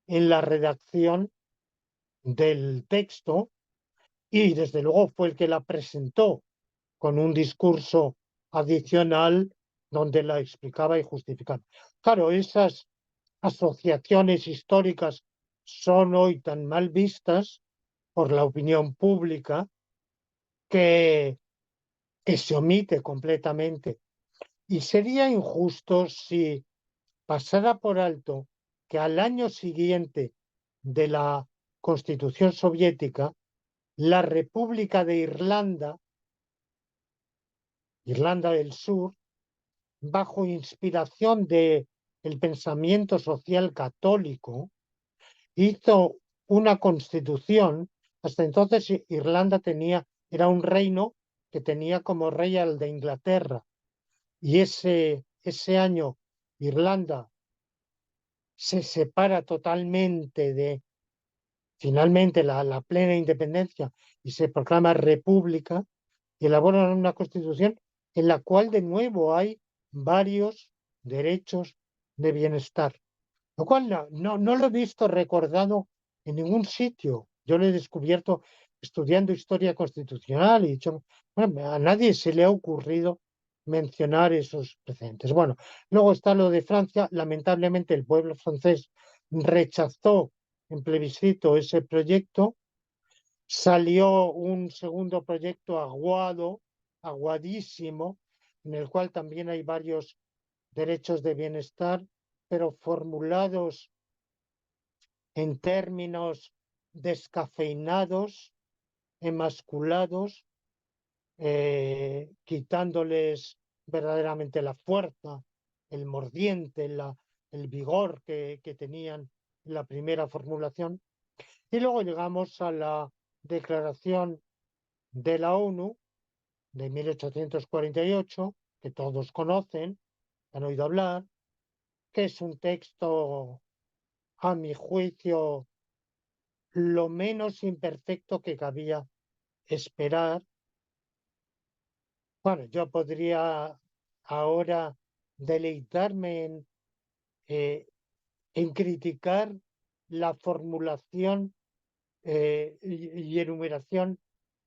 en la redacción del texto y desde luego fue el que la presentó con un discurso adicional donde la explicaba y justificaba. Claro, esas asociaciones históricas son hoy tan mal vistas por la opinión pública que, que se omite completamente. Y sería injusto si pasara por alto que al año siguiente de la Constitución soviética, la República de Irlanda, Irlanda del Sur, bajo inspiración de el pensamiento social católico, hizo una constitución. Hasta entonces Irlanda era un reino que tenía como rey al de Inglaterra. Y ese año Irlanda se separa totalmente de finalmente la plena independencia y se proclama república y elaboran una constitución en la cual de nuevo hay varios derechos de bienestar, lo cual no lo he visto recordado en ningún sitio. Yo lo he descubierto estudiando historia constitucional y he dicho, bueno, a nadie se le ha ocurrido mencionar esos precedentes. Bueno, luego está lo de Francia. Lamentablemente el pueblo francés rechazó en plebiscito ese proyecto. Salió un segundo proyecto aguadísimo, en el cual también hay varios derechos de bienestar, pero formulados en términos descafeinados, emasculados, quitándoles verdaderamente la fuerza, el mordiente, el vigor que tenían en la primera formulación. Y luego llegamos a la Declaración de la ONU de 1848, que todos conocen, han oído hablar, que es un texto, a mi juicio, lo menos imperfecto que cabía esperar. Bueno, yo podría ahora deleitarme eh, en criticar la formulación y enumeración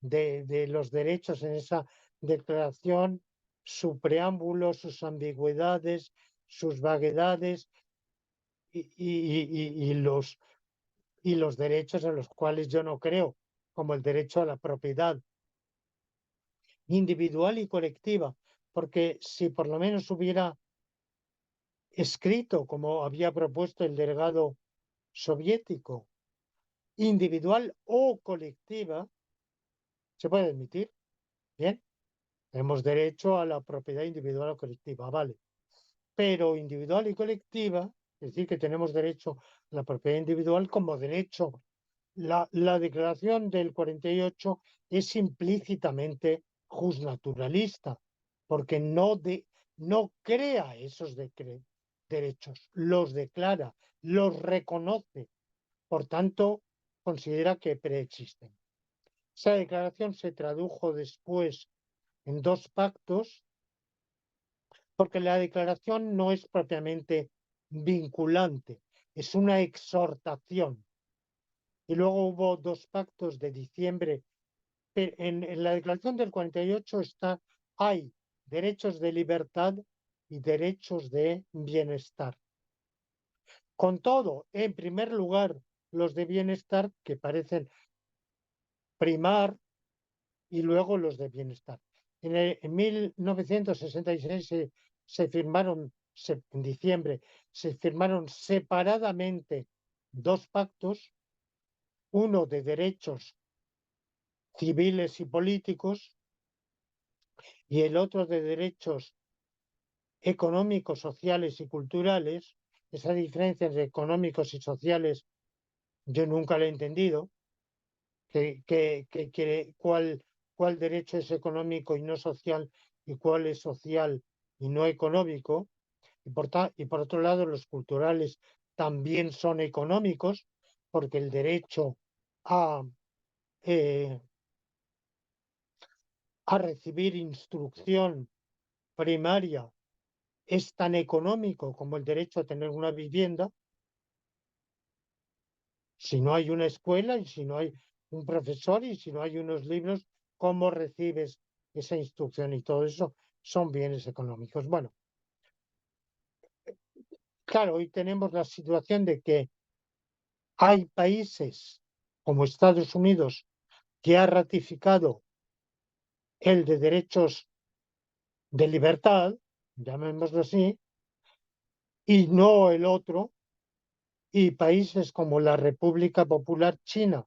de los derechos en esa declaración, su preámbulo, sus ambigüedades, sus vaguedades y los derechos en los cuales yo no creo, como el derecho a la propiedad individual y colectiva, porque si por lo menos hubiera escrito, como había propuesto el delegado soviético, individual o colectiva, se puede admitir. Bien, tenemos derecho a la propiedad individual o colectiva, vale. Pero individual y colectiva, es decir, que tenemos derecho a la propiedad individual como derecho. La declaración del 48 es implícitamente justnaturalista, porque no crea esos derechos, los declara, los reconoce, por tanto, considera que preexisten. Esa declaración se tradujo después en dos pactos, porque la declaración no es propiamente vinculante, es una exhortación. Y luego hubo dos pactos de diciembre. En la declaración del 48 hay derechos de libertad y derechos de bienestar. Con todo, en primer lugar, los de bienestar que parecen primar y luego los de bienestar. En 1966 se firmaron, en diciembre, se firmaron separadamente dos pactos, uno de derechos civiles y políticos y el otro de derechos económicos, sociales y culturales. Esa diferencia entre económicos y sociales yo nunca la he entendido, cuál derecho es económico y no social y cuál es social y no económico. Y por otro lado, los culturales también son económicos, porque el derecho a, eh, a recibir instrucción primaria es tan económico como el derecho a tener una vivienda. Si no hay una escuela y si no hay un profesor y si no hay unos libros, ¿cómo recibes esa instrucción? Y todo eso son bienes económicos. Bueno, claro, hoy tenemos la situación de que hay países como Estados Unidos que ha ratificado el de derechos de libertad, llamémoslo así, y no el otro, y países como la República Popular China,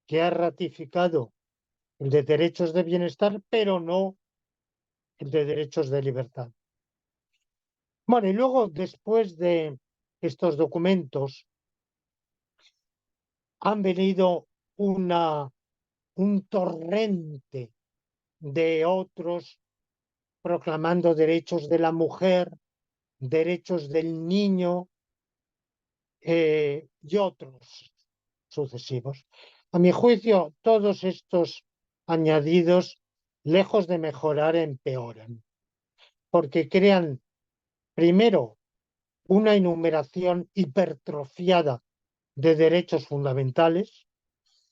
que ha ratificado el de derechos de bienestar, pero no el de derechos de libertad. Bueno, y luego, después de estos documentos, han venido un torrente de otros proclamando derechos de la mujer, derechos del niño y otros sucesivos. A mi juicio, todos estos añadidos, lejos de mejorar, empeoran, porque crean, primero, una enumeración hipertrofiada de derechos fundamentales.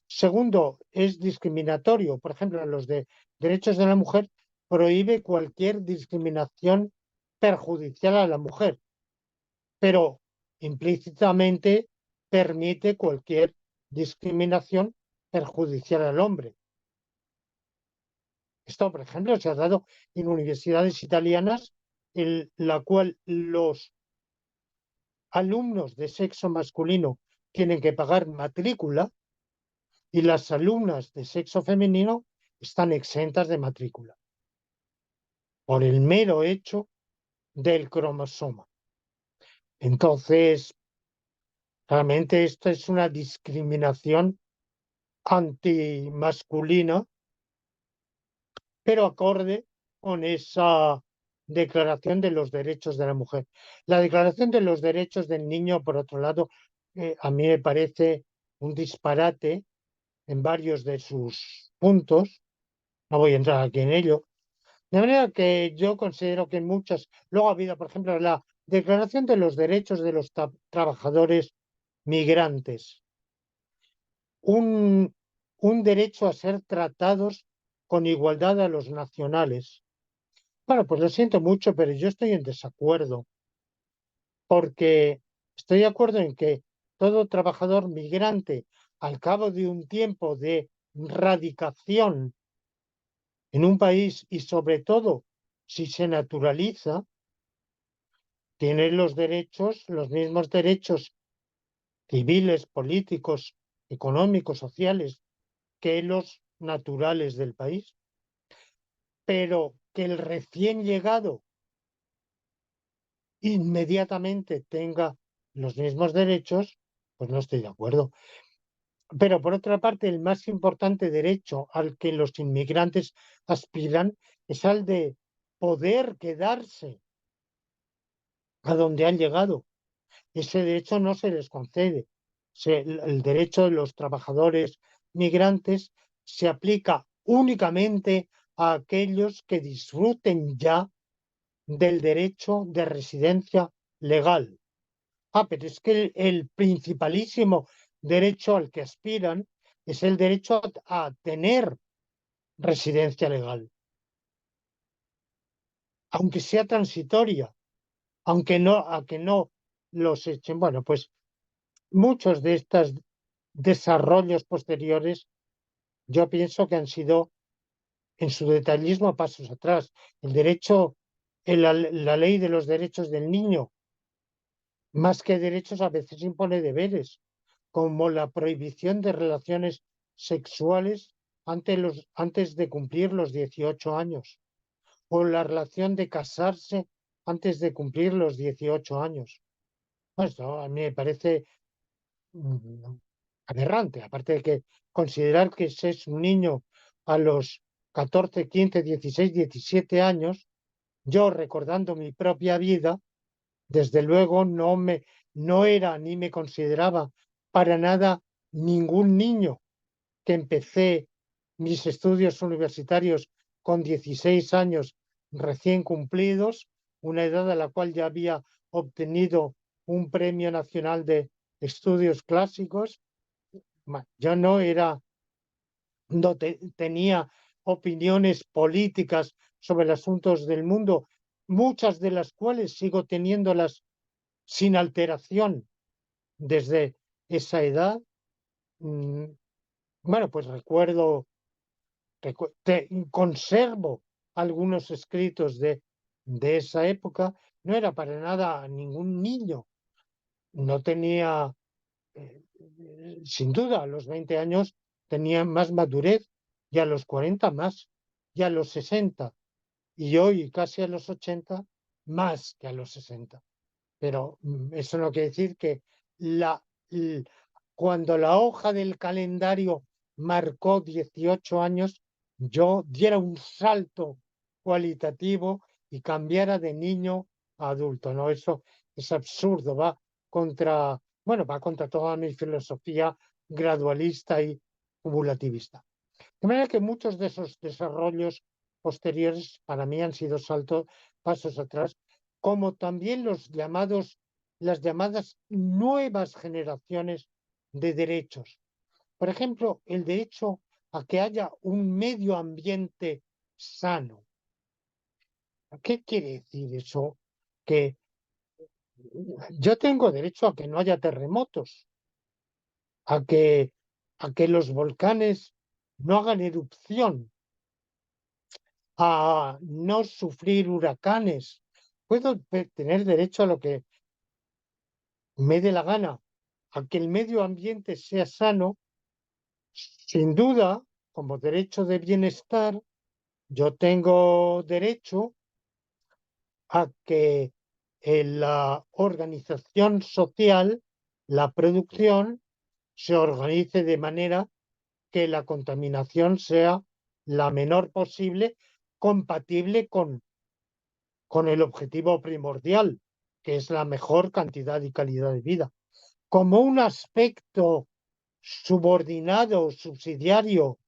Segundo, es discriminatorio. Por ejemplo, los de derechos de la mujer prohíbe cualquier discriminación perjudicial a la mujer, pero implícitamente permite cualquier discriminación perjudicial al hombre. Esto, por ejemplo, se ha dado en universidades italianas en la cual los alumnos de sexo masculino tienen que pagar matrícula y las alumnas de sexo femenino están exentas de matrícula por el mero hecho del cromosoma. Entonces, realmente esto es una discriminación antimasculina, pero acorde con esa Declaración de los Derechos de la Mujer. La Declaración de los Derechos del Niño, por otro lado, a mí me parece un disparate en varios de sus puntos. No voy a entrar aquí en ello. De manera que yo considero que muchas. Luego ha habido, por ejemplo, la Declaración de los Derechos de los Trabajadores Migrantes. Un un derecho a ser tratados con igualdad a los nacionales. Bueno, pues lo siento mucho, pero yo estoy en desacuerdo, porque estoy de acuerdo en que todo trabajador migrante, al cabo de un tiempo de radicación en un país y sobre todo si se naturaliza, tiene los mismos derechos civiles, políticos, económicos, sociales que los naturales del país, pero que el recién llegado inmediatamente tenga los mismos derechos, pues no estoy de acuerdo. Pero por otra parte, el más importante derecho al que los inmigrantes aspiran es al de poder quedarse a donde han llegado. Ese derecho no se les concede. El derecho de los trabajadores migrantes se aplica únicamente a aquellos que disfruten ya del derecho de residencia legal. Pero es que el principalísimo derecho al que aspiran es el derecho a tener residencia legal, aunque sea transitoria, a que no los echen. Bueno, pues muchos de estos desarrollos posteriores yo pienso que han sido en su detallismo pasos atrás. El derecho, la ley de los derechos del niño, más que derechos, a veces impone deberes, como la prohibición de relaciones sexuales antes de cumplir los 18 años, o la relación de casarse antes de cumplir los 18 años. Esto a mí me parece aberrante, aparte de que considerar que si es un niño a los 14, 15, 16, 17 años, yo recordando mi propia vida, desde luego no era ni me consideraba para nada ningún niño, que empecé mis estudios universitarios con 16 años recién cumplidos, una edad a la cual ya había obtenido un premio nacional de estudios clásicos. Yo no era, no tenía opiniones políticas sobre los asuntos del mundo, muchas de las cuales sigo teniéndolas sin alteración desde esa edad. Mm, Bueno, pues conservo algunos escritos de esa época. No era para nada ningún niño, no tenía, sin duda, a los 20 años tenía más madurez, y a los 40 más, y a los 60, y hoy casi a los 80 más que a los 60. Pero eso no quiere decir que la, l- cuando la hoja del calendario marcó 18 años, yo diera un salto cualitativo y cambiara de niño a adulto. No, eso es absurdo, va contra toda mi filosofía gradualista y cumulativista. De manera que muchos de esos desarrollos posteriores para mí han sido pasos atrás, como también las llamadas nuevas generaciones de derechos. Por ejemplo, el derecho a que haya un medio ambiente sano. ¿Qué quiere decir eso? Que yo tengo derecho a que no haya terremotos, a que, a que los volcanes no hagan erupción, a no sufrir huracanes. Puedo tener derecho a lo que me dé la gana, a que el medio ambiente sea sano, sin duda, como derecho de bienestar. Yo tengo derecho a que en la organización social, la producción, se organice de manera que la contaminación sea la menor posible, compatible con el objetivo primordial, que es la mejor cantidad y calidad de vida. Como un aspecto subordinado, subsidiario,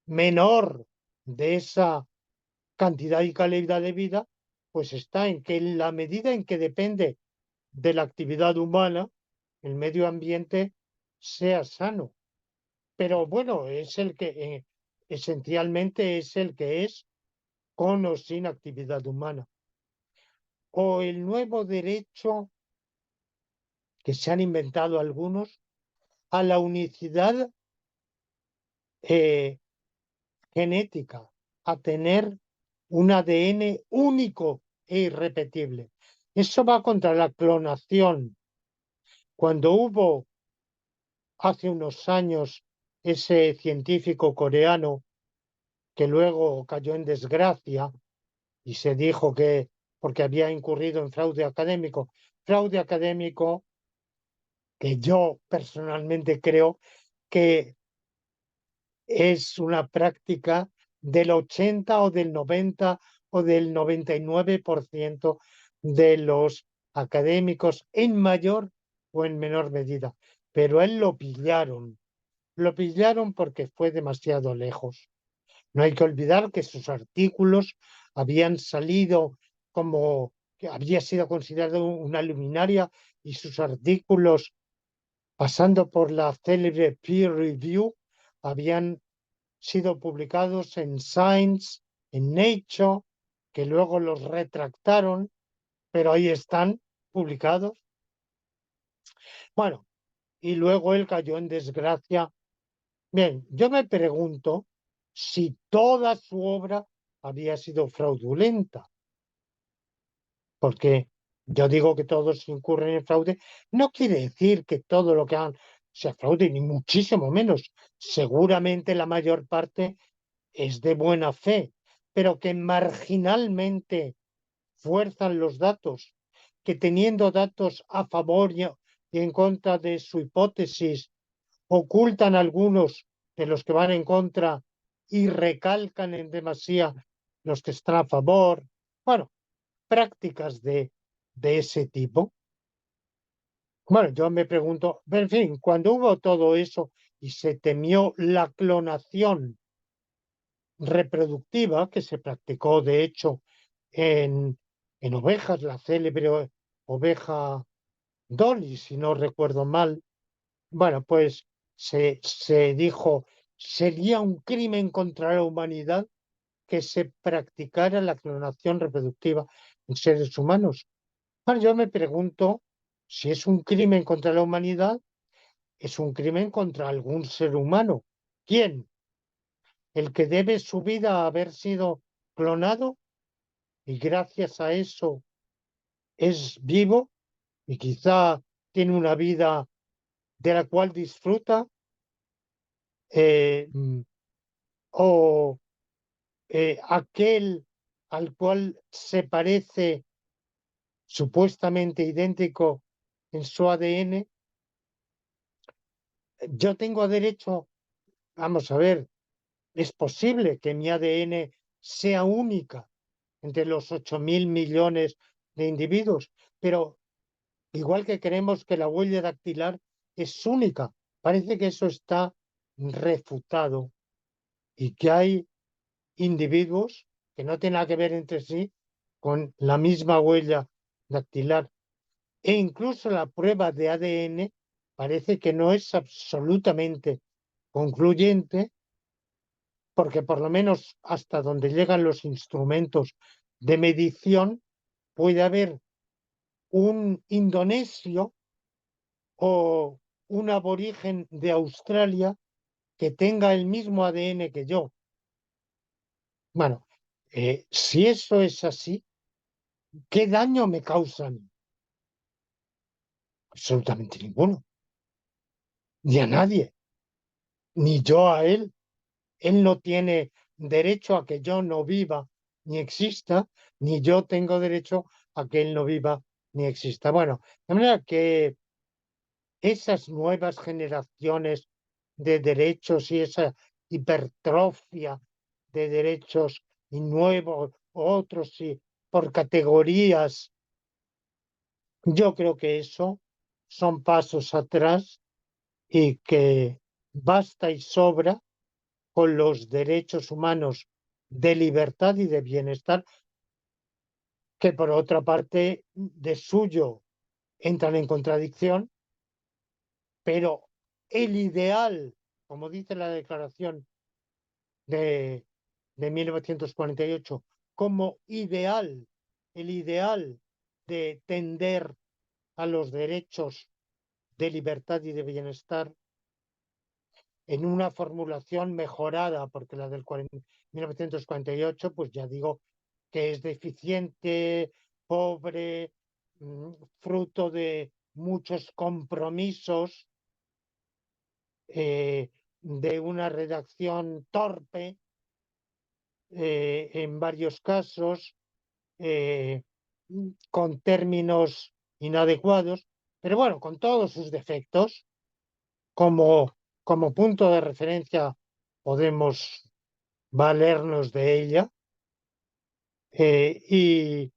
menor de esa cantidad y calidad de vida, pues está en que en la medida en que depende de la actividad humana, el medio ambiente sea sano. pero bueno, es el que esencialmente es el que es con o sin actividad humana. O el nuevo derecho que se han inventado algunos a la unicidad eh, genética, a tener un ADN único e irrepetible. Eso va contra la clonación. Cuando hubo hace unos años ese científico coreano que luego cayó en desgracia y se dijo que porque había incurrido en fraude académico que yo personalmente creo que es una práctica del 80 o del 90 o del 99% de los académicos en mayor o en menor medida. Pero él lo pillaron porque fue demasiado lejos. No hay que olvidar que sus artículos habían salido como que había sido considerado una luminaria y sus artículos, pasando por la célebre peer review, habían sido publicados en Science, en Nature, que luego los retractaron, pero ahí están publicados. Bueno, y luego él cayó en desgracia. Bien, yo me pregunto si toda su obra había sido fraudulenta, porque yo digo que todos incurren en fraude, no quiere decir que todo lo que hagan sea fraude, ni muchísimo menos. Seguramente la mayor parte es de buena fe, pero que marginalmente fuerzan los datos, que teniendo datos a favor y en contra de su hipótesis, ocultan algunos de los que van en contra y recalcan en demasía los que están a favor. Bueno, prácticas de ese tipo. Bueno, yo me pregunto, en fin, cuando hubo todo eso y se temió la clonación reproductiva que se practicó, de hecho, en ovejas, la célebre oveja Dolly, si no recuerdo mal. Bueno, pues se dijo, sería un crimen contra la humanidad que se practicara la clonación reproductiva en seres humanos. Bueno, yo me pregunto si es un crimen contra la humanidad, es un crimen contra algún ser humano. ¿Quién? ¿El que debe su vida a haber sido clonado y gracias a eso es vivo y quizá tiene una vida de la cual disfruta? Eh, mm, ¿O aquel al cual se parece supuestamente idéntico en su ADN? Yo tengo derecho, vamos a ver, es posible que mi ADN sea única entre los 8.000 millones de individuos, pero igual que creemos que la huella dactilar es única, parece que eso está refutado y que hay individuos que no tienen nada que ver entre sí con la misma huella dactilar. E incluso la prueba de ADN parece que no es absolutamente concluyente, porque por lo menos hasta donde llegan los instrumentos de medición, puede haber un indonesio o un aborigen de Australia que tenga el mismo ADN que yo. Bueno, si eso es así, ¿qué daño me causan? Absolutamente ninguno. Ni a nadie, ni yo a él. Él no tiene derecho a que yo no viva ni exista, ni yo tengo derecho a que él no viva ni exista. Bueno, de manera que esas nuevas generaciones de derechos y esa hipertrofia de derechos y nuevos otros y por categorías, yo creo que eso son pasos atrás y que basta y sobra con los derechos humanos de libertad y de bienestar, que por otra parte de suyo entran en contradicción, pero el ideal como dice la Declaración de 1948, como ideal, el ideal de tender a los derechos de libertad y de bienestar, en una formulación mejorada, porque la del 1948, pues ya digo que es deficiente, pobre, fruto de muchos compromisos, de una redacción torpe, en varios casos, eh, con términos inadecuados, pero bueno, con todos sus defectos, como, como punto de referencia podemos valernos de ella, y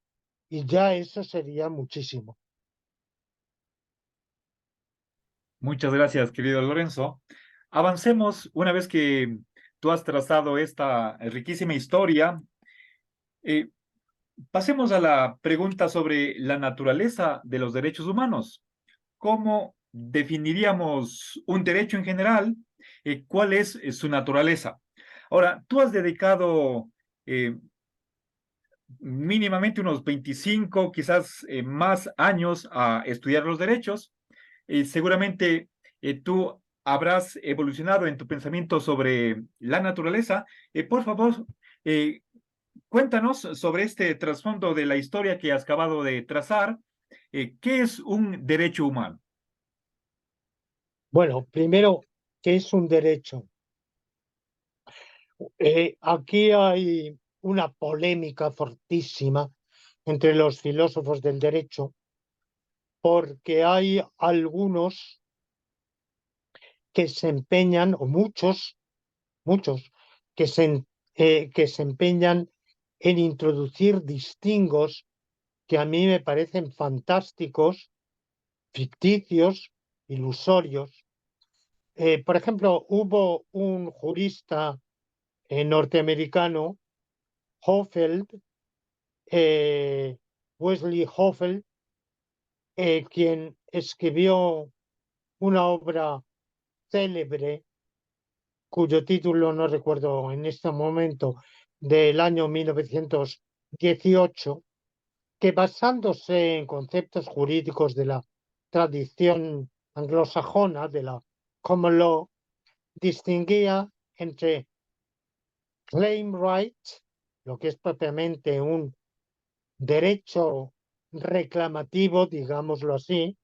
ya eso sería muchísimo. Muchas gracias, querido Lorenzo. Avancemos una vez que tú has trazado esta riquísima historia. eh, Pasemos a la pregunta sobre la naturaleza de los derechos humanos. ¿Cómo definiríamos un derecho en general? ¿Cuál es su naturaleza? Ahora, tú has dedicado eh, mínimamente unos 25, quizás más años a estudiar los derechos. Seguramente tú habrás evolucionado en tu pensamiento sobre la naturaleza. Por favor, eh, cuéntanos sobre este trasfondo de la historia que has acabado de trazar. ¿Qué es un derecho humano? Bueno, primero, ¿qué es un derecho? Aquí hay una polémica fortísima entre los filósofos del derecho, porque hay algunos que se empeñan, o muchos, que se empeñan en introducir distingos que a mí me parecen fantásticos, ficticios, ilusorios. Por ejemplo, hubo un jurista norteamericano, Hoffeld, Wesley Hoffeld, quien escribió una obra célebre cuyo título no recuerdo en este momento, del año 1918, que basándose en conceptos jurídicos de la tradición anglosajona, de la common law, distinguía entre claim right, lo que es propiamente un derecho reclamativo, digámoslo así,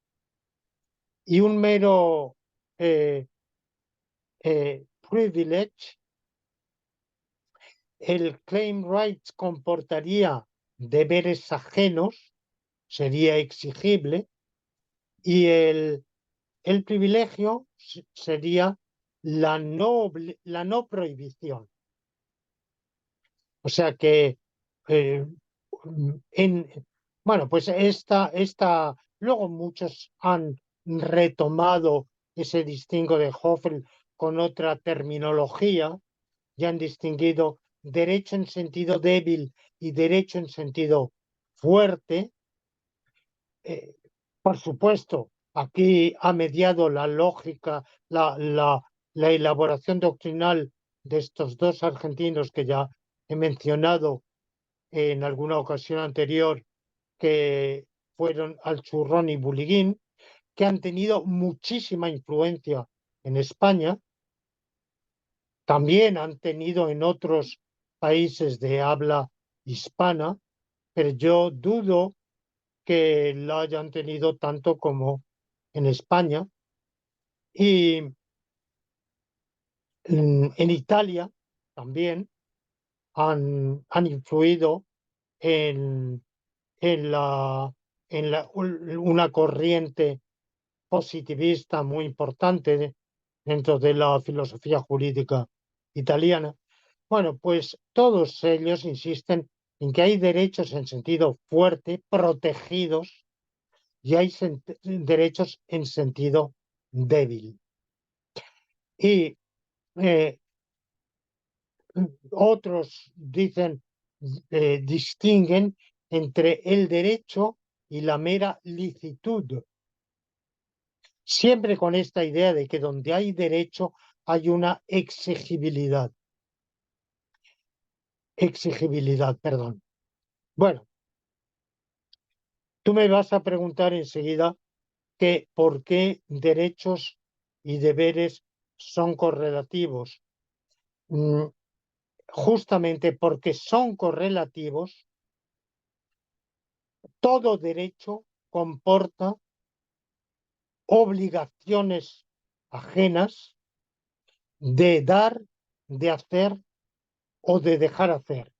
y un mero eh, privilege. El claim right comportaría deberes ajenos, sería exigible, y el privilegio sería la no prohibición. O sea que, eh, bueno, pues luego muchos han retomado ese distingo de Hoffel con otra terminología y han distinguido derecho en sentido débil y derecho en sentido fuerte. Eh, por supuesto, aquí ha mediado la lógica, la elaboración doctrinal de estos dos argentinos que ya he mencionado en alguna ocasión anterior, que fueron Alchurrón y Buliguín, que han tenido muchísima influencia en España, también han tenido en otros países de habla hispana, pero yo dudo que la hayan tenido tanto como en España. Y en Italia también han influido en, en, la, una corriente positivista muy importante dentro de la filosofía jurídica italiana. Bueno, pues todos ellos insisten en que hay derechos en sentido fuerte, protegidos, y hay derechos en sentido débil. Y eh, otros dicen, distinguen entre el derecho y la mera licitud, siempre con esta idea de que donde hay derecho hay una exigibilidad. Exigibilidad, perdón. Bueno, tú me vas a preguntar enseguida que por qué derechos y deberes son correlativos. Justamente porque son correlativos, todo derecho comporta obligaciones ajenas de dar, de hacer o de dejar hacer.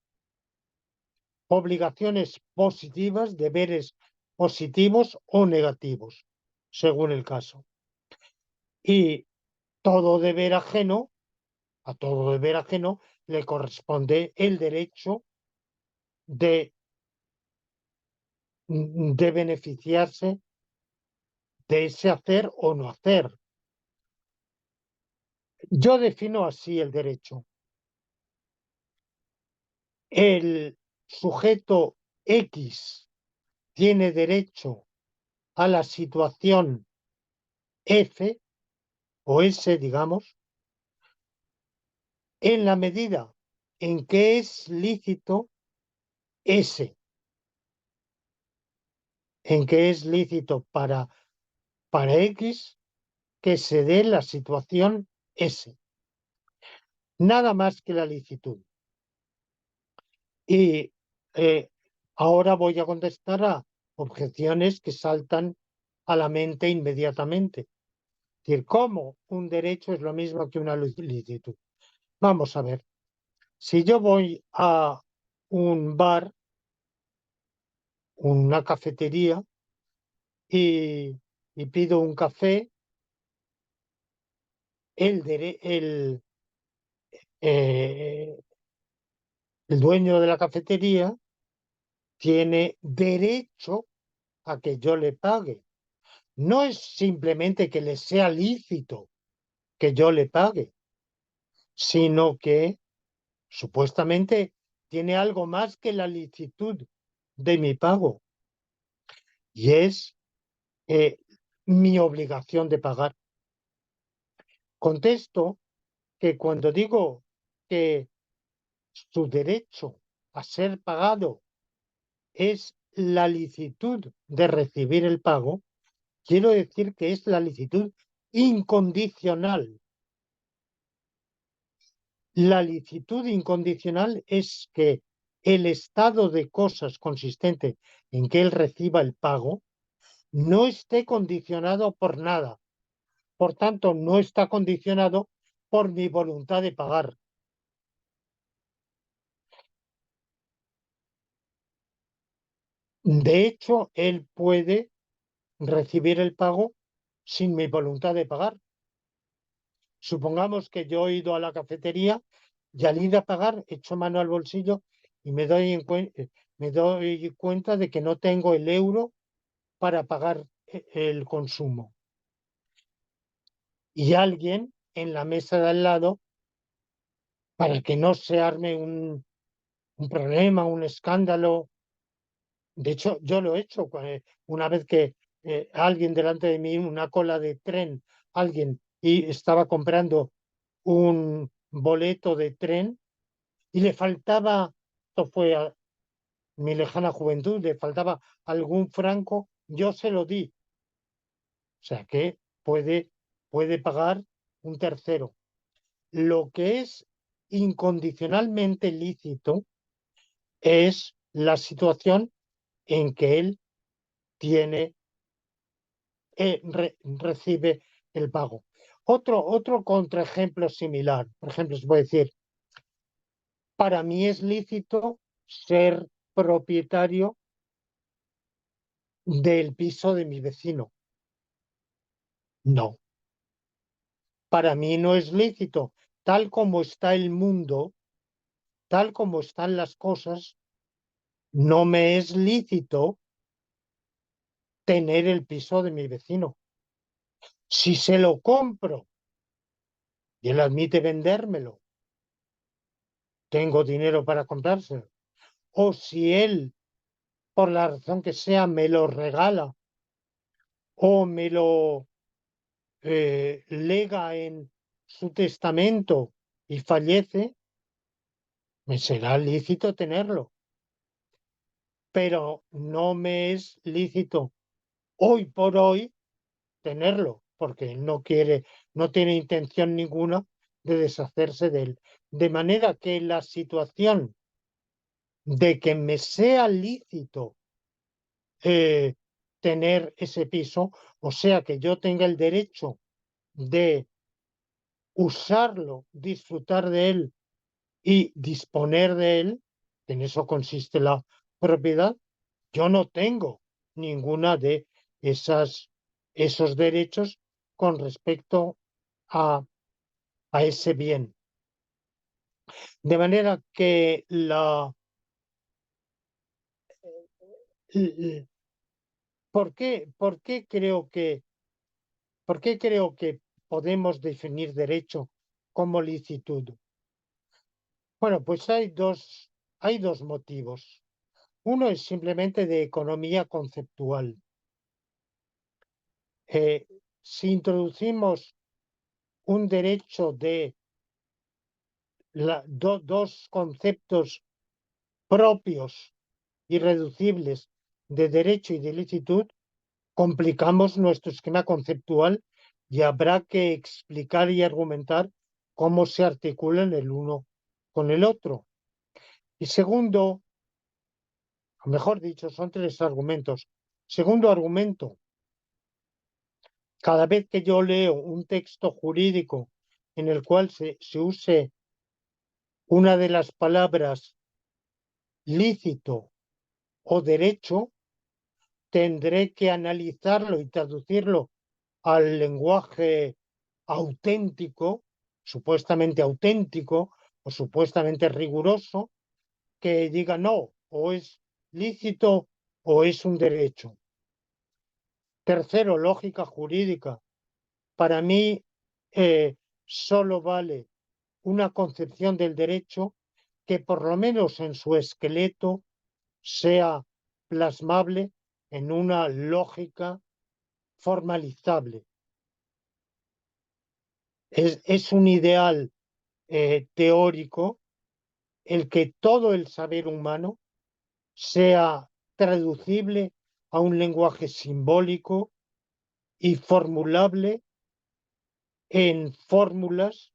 Obligaciones positivas, deberes positivos o negativos, según el caso. Y todo deber ajeno, a todo deber ajeno, le corresponde el derecho de, de beneficiarse de ese hacer o no hacer. Yo defino así el derecho. El sujeto X tiene derecho a la situación F o S, digamos, en la medida en que es lícito S, en que es lícito para X que se dé la situación S. Nada más que la licitud. Y ahora voy a contestar a objeciones que saltan a la mente inmediatamente. Es decir, ¿cómo un derecho es lo mismo que una licitud? Vamos a ver. Si yo voy a un bar, una cafetería, y pido un café, eh, el dueño de la cafetería tiene derecho a que yo le pague. No es simplemente que le sea lícito que yo le pague, sino que supuestamente tiene algo más que la licitud de mi pago, y es eh, mi obligación de pagar. Contesto que cuando digo que su derecho a ser pagado es la licitud de recibir el pago, quiero decir que es la licitud incondicional. La licitud incondicional es que el estado de cosas consistente en que él reciba el pago no esté condicionado por nada. Por tanto, no está condicionado por mi voluntad de pagar. De hecho, él puede recibir el pago sin mi voluntad de pagar. Supongamos que yo he ido a la cafetería y al ir a pagar echo mano al bolsillo y me doy cuenta de que no tengo el euro para pagar el consumo. Y alguien en la mesa de al lado, para que no se arme un problema, un escándalo. De hecho, yo lo he hecho una vez que alguien delante de mí, una cola de tren, alguien y estaba comprando un boleto de tren y le faltaba, esto fue a mi lejana juventud, le faltaba algún franco, yo se lo di. O sea que puede pagar un tercero. Lo que es incondicionalmente lícito es la situación en que él tiene, recibe el pago. Otro contraejemplo similar, por ejemplo, se puede decir, para mí es lícito ser propietario del piso de mi vecino. No, para mí no es lícito. Tal como está el mundo, tal como están las cosas, no me es lícito tener el piso de mi vecino. Si se lo compro y él admite vendérmelo, tengo dinero para comprárselo. O si él, por la razón que sea, me lo regala o me lo lega en su testamento y fallece, me será lícito tenerlo, pero no me es lícito hoy por hoy tenerlo, porque él no quiere, no tiene intención ninguna de deshacerse de él. De manera que la situación de que me sea lícito eh, tener ese piso, o sea que yo tenga el derecho de usarlo, disfrutar de él y disponer de él, en eso consiste la propiedad, yo no tengo ninguna de esos derechos con respecto a, a ese bien. De manera que ¿por qué creo que podemos definir derecho como licitud? Bueno, pues hay dos motivos. Uno es simplemente de economía conceptual. Si introducimos un derecho de dos conceptos propios irreducibles de derecho y de licitud, complicamos nuestro esquema conceptual y habrá que explicar y argumentar cómo se articulan el uno con el otro. Y segundo, o mejor dicho, son tres argumentos. Segundo argumento, cada vez que yo leo un texto jurídico en el cual se use una de las palabras lícito o derecho, tendré que analizarlo y traducirlo al lenguaje auténtico o supuestamente riguroso, que diga no, o es lícito o es un derecho. Tercero, lógica jurídica. Para mí solo vale una concepción del derecho que por lo menos en su esqueleto sea plasmable en una lógica formalizable. Es un ideal teórico el que todo el saber humano sea traducible a un lenguaje simbólico y formulable en fórmulas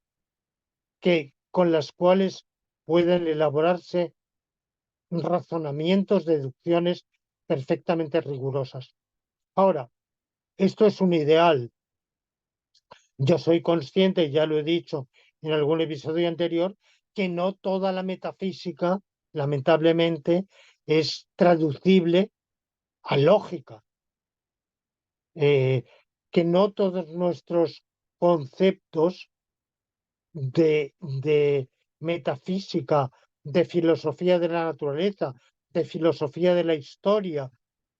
con las cuales pueden elaborarse razonamientos, deducciones perfectamente rigurosas. Ahora, esto es un ideal. Yo soy consciente, ya lo he dicho en algún episodio anterior, que no toda la metafísica, lamentablemente, es traducible a lógica, que no todos nuestros conceptos de metafísica, de filosofía de la naturaleza, de filosofía de la historia,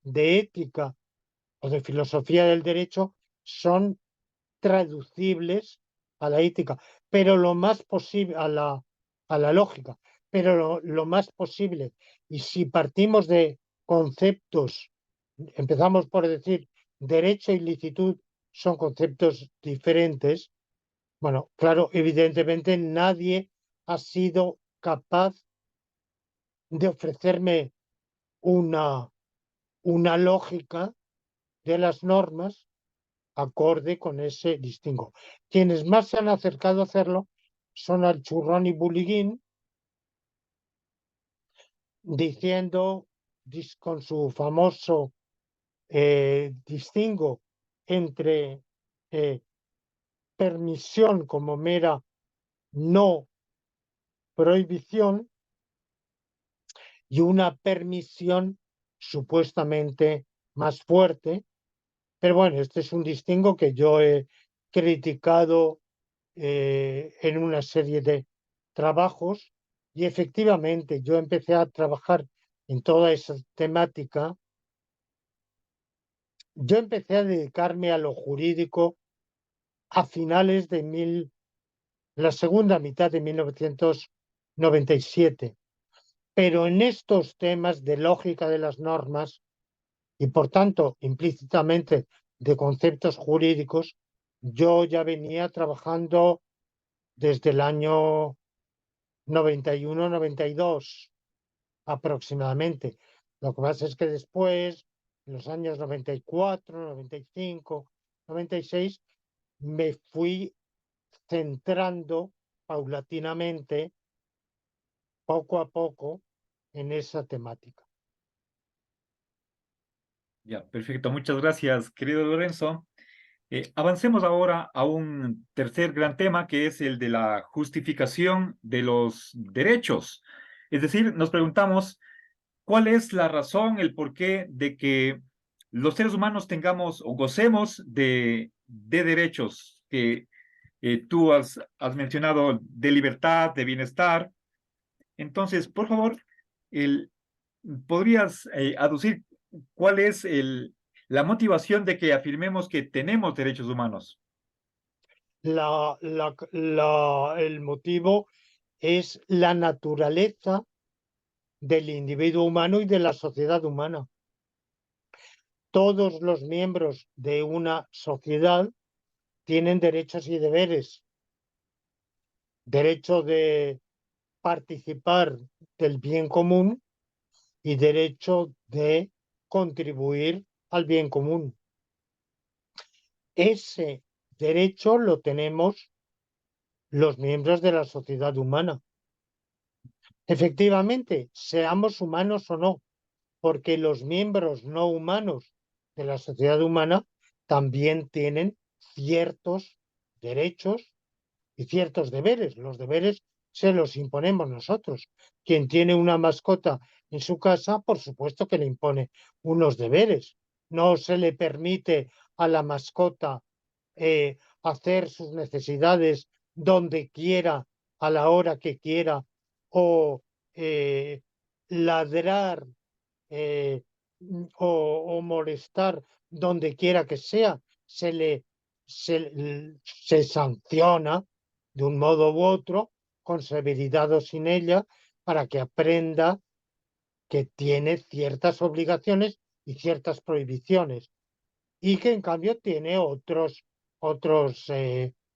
de ética o de filosofía del derecho son traducibles a la ética, pero lo más posible, a la lógica, pero lo más posible. Y si partimos de conceptos, empezamos por decir derecho y licitud son conceptos diferentes, bueno, claro, evidentemente nadie ha sido capaz de ofrecerme una, una lógica de las normas acorde con ese distingo. Quienes más se han acercado a hacerlo son Alchurrón y Buliguín, diciendo con su famoso distingo entre permisión como mera no prohibición y una permisión supuestamente más fuerte. Pero bueno, este es un distingo que yo he criticado en una serie de trabajos y efectivamente yo empecé a trabajar en toda esa temática. Yo empecé a dedicarme a lo jurídico a finales de la segunda mitad de 1997, pero en estos temas de lógica de las normas y por tanto implícitamente de conceptos jurídicos, yo ya venía trabajando desde el año 91-92 aproximadamente. Lo que pasa es que después, en los años 94, 95, 96, me fui centrando paulatinamente, poco a poco, en esa temática. Ya, perfecto. Muchas gracias, querido Lorenzo. Avancemos ahora a un tercer gran tema, que es el de la justificación de los derechos. Es decir, nos preguntamos, ¿cuál es la razón, el porqué de que los seres humanos tengamos o gocemos de derechos que tú has mencionado, de libertad, de bienestar? Entonces, por favor, el, ¿podrías aducir cuál es la motivación de que afirmemos que tenemos derechos humanos? El motivo es la naturaleza del individuo humano y de la sociedad humana. Todos los miembros de una sociedad tienen derechos y deberes. Derecho de participar del bien común y derecho de contribuir al bien común. Ese derecho lo tenemos los miembros de la sociedad humana. Efectivamente, seamos humanos o no, porque los miembros no humanos de la sociedad humana también tienen ciertos derechos y ciertos deberes. Los deberes se los imponemos nosotros. Quien tiene una mascota en su casa, por supuesto que le impone unos deberes. No se le permite a la mascota hacer sus necesidades donde quiera, a la hora que quiera, o ladrar eh, o molestar donde quiera que sea, se sanciona de un modo u otro, con severidad o sin ella, para que aprenda que tiene ciertas obligaciones y ciertas prohibiciones y que en cambio tiene otros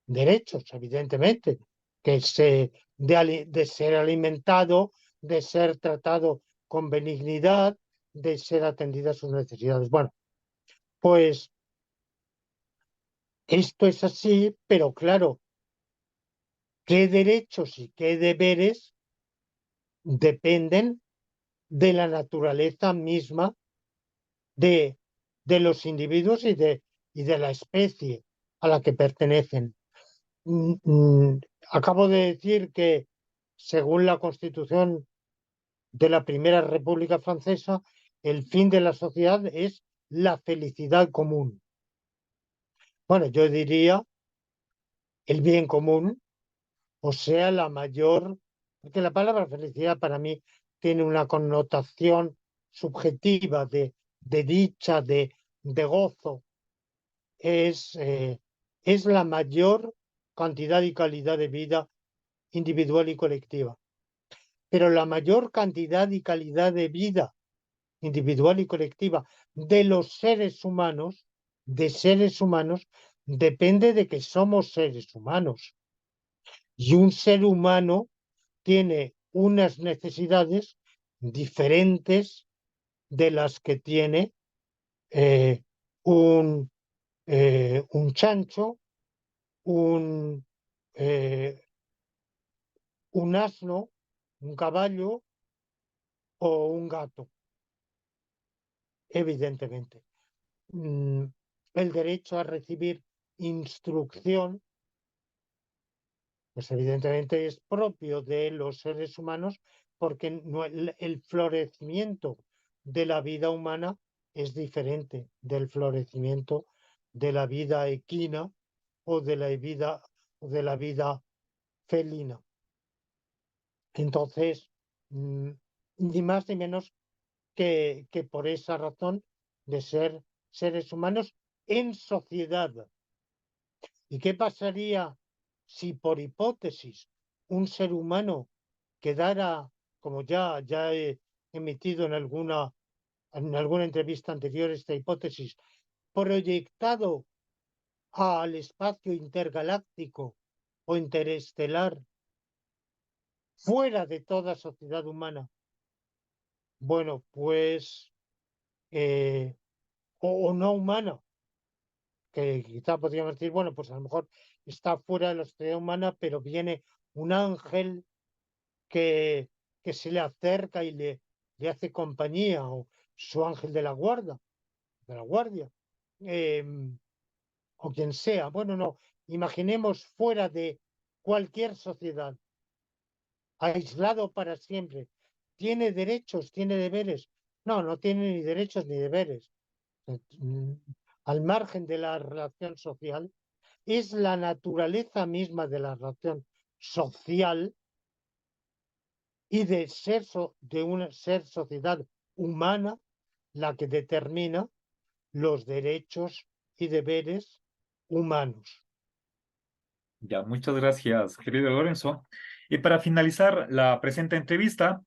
derechos, evidentemente, que es de ser alimentado, de ser tratado con benignidad, de ser atendida a sus necesidades. Bueno, pues esto es así, pero claro, qué derechos y qué deberes dependen de la naturaleza misma de, de los individuos y de la especie a la que pertenecen. Mm, mm, Acabo de decir que, según la Constitución de la Primera República Francesa, el fin de la sociedad es la felicidad común. Bueno, yo diría el bien común, o sea, la mayor, porque la palabra felicidad para mí tiene una connotación subjetiva de dicha, de gozo, es la mayor cantidad y calidad de vida individual y colectiva. Pero la mayor cantidad y calidad de vida individual y colectiva de los seres humanos, depende de que somos seres humanos. Y un ser humano tiene unas necesidades diferentes de las que tiene eh, un, un chancho, un, eh, un asno, un caballo o un gato, evidentemente. mm, el derecho a recibir instrucción, pues evidentemente es propio de los seres humanos porque el florecimiento de la vida humana es diferente del florecimiento de la vida equina o de la vida felina. Entonces, mm, ni más ni menos que por esa razón de ser seres humanos en sociedad. ¿Y qué pasaría si por hipótesis un ser humano quedara, como ya he emitido en alguna entrevista anterior esta hipótesis, proyectado al espacio intergaláctico o interestelar, fuera de toda sociedad humana. Bueno, pues, o no humana, que quizá podríamos decir, bueno, pues a lo mejor está fuera de la sociedad humana, pero viene un ángel que, que se le acerca y le hace compañía, o su ángel de la guardia, o quien sea. Bueno, no, imaginemos fuera de cualquier sociedad, aislado para siempre. ¿Tiene derechos? ¿Tiene deberes? No, no tiene ni derechos ni deberes. Mm, Al margen de la relación social, es la naturaleza misma de la relación social y de de una ser sociedad humana la que determina los derechos y deberes humanos. Ya, muchas gracias, querido Lorenzo. Y para finalizar la presente entrevista,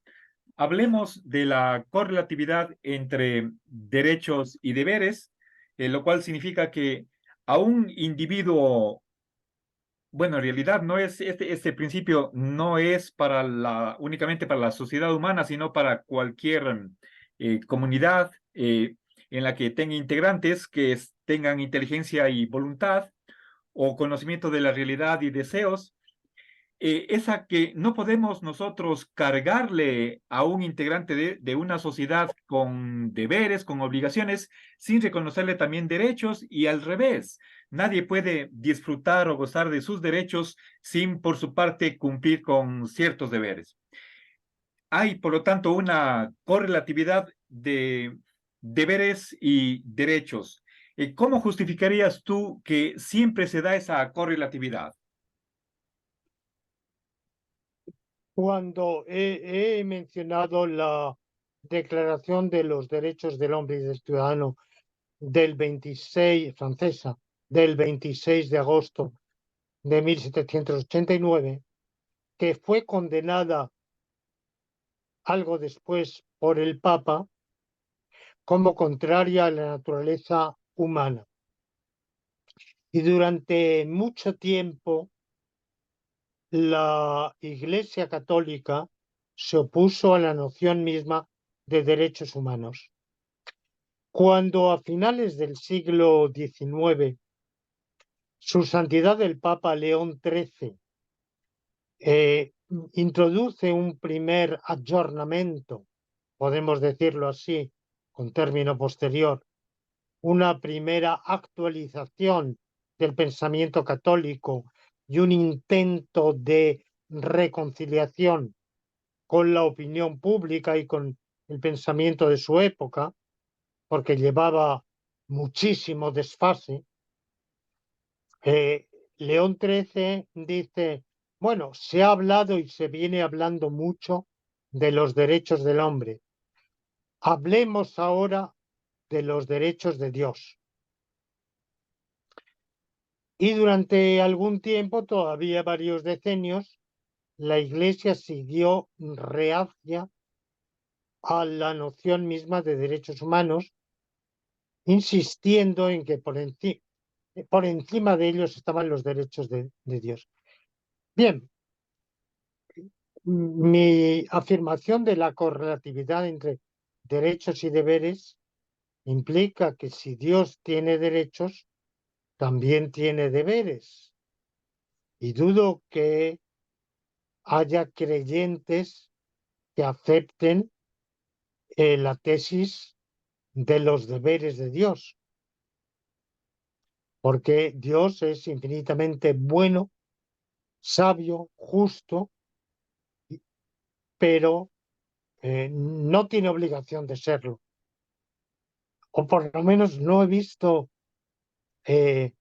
hablemos de la correlatividad entre derechos y deberes, lo cual significa que a un individuo, bueno, en realidad no es este principio no es para únicamente para la sociedad humana, sino para cualquier comunidad en la que tenga integrantes que tengan inteligencia y voluntad o conocimiento de la realidad y deseos, esa que no podemos nosotros cargarle a un integrante de una sociedad con deberes, con obligaciones, sin reconocerle también derechos y al revés. Nadie puede disfrutar o gozar de sus derechos sin, por su parte, cumplir con ciertos deberes. Hay, por lo tanto, una correlatividad de deberes y derechos. ¿Cómo justificarías tú que siempre se da esa correlatividad? Cuando he mencionado la Declaración de los Derechos del Hombre y del Ciudadano del 26, francesa, del 26 de agosto de 1789, que fue condenada algo después por el Papa como contraria a la naturaleza humana. Y durante mucho tiempo la Iglesia Católica se opuso a la noción misma de derechos humanos. Cuando a finales del siglo XIX, Su Santidad el Papa León XIII introduce un primer aggiornamento, podemos decirlo así, con término posterior, una primera actualización del pensamiento católico y un intento de reconciliación con la opinión pública y con el pensamiento de su época, porque llevaba muchísimo desfase. León XIII dice, bueno, se ha hablado y se viene hablando mucho de los derechos del hombre. Hablemos ahora de los derechos de Dios. Y durante algún tiempo, todavía varios decenios, la Iglesia siguió reacia a la noción misma de derechos humanos, insistiendo en que por encima de ellos estaban los derechos de Dios. Bien, mi afirmación de la correlatividad entre derechos y deberes implica que si Dios tiene derechos, también tiene deberes. Y dudo que haya creyentes que acepten la tesis de los deberes de Dios, porque Dios es infinitamente bueno, sabio, justo, pero no tiene obligación de serlo. O por lo menos no he visto eh,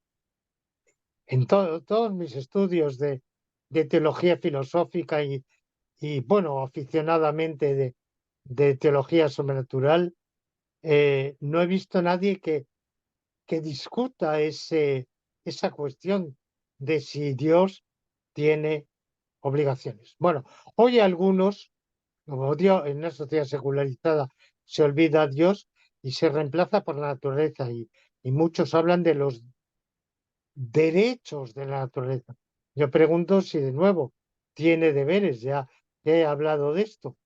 en todos mis estudios de teología filosófica bueno, aficionadamente de teología sobrenatural, no he visto a nadie que discuta esa cuestión de si Dios tiene obligaciones. Bueno, hoy algunos, como Dios en una sociedad secularizada se olvida a Dios y se reemplaza por la naturaleza y muchos hablan de los derechos de la naturaleza. Yo pregunto si de nuevo tiene deberes, ya he hablado de esto.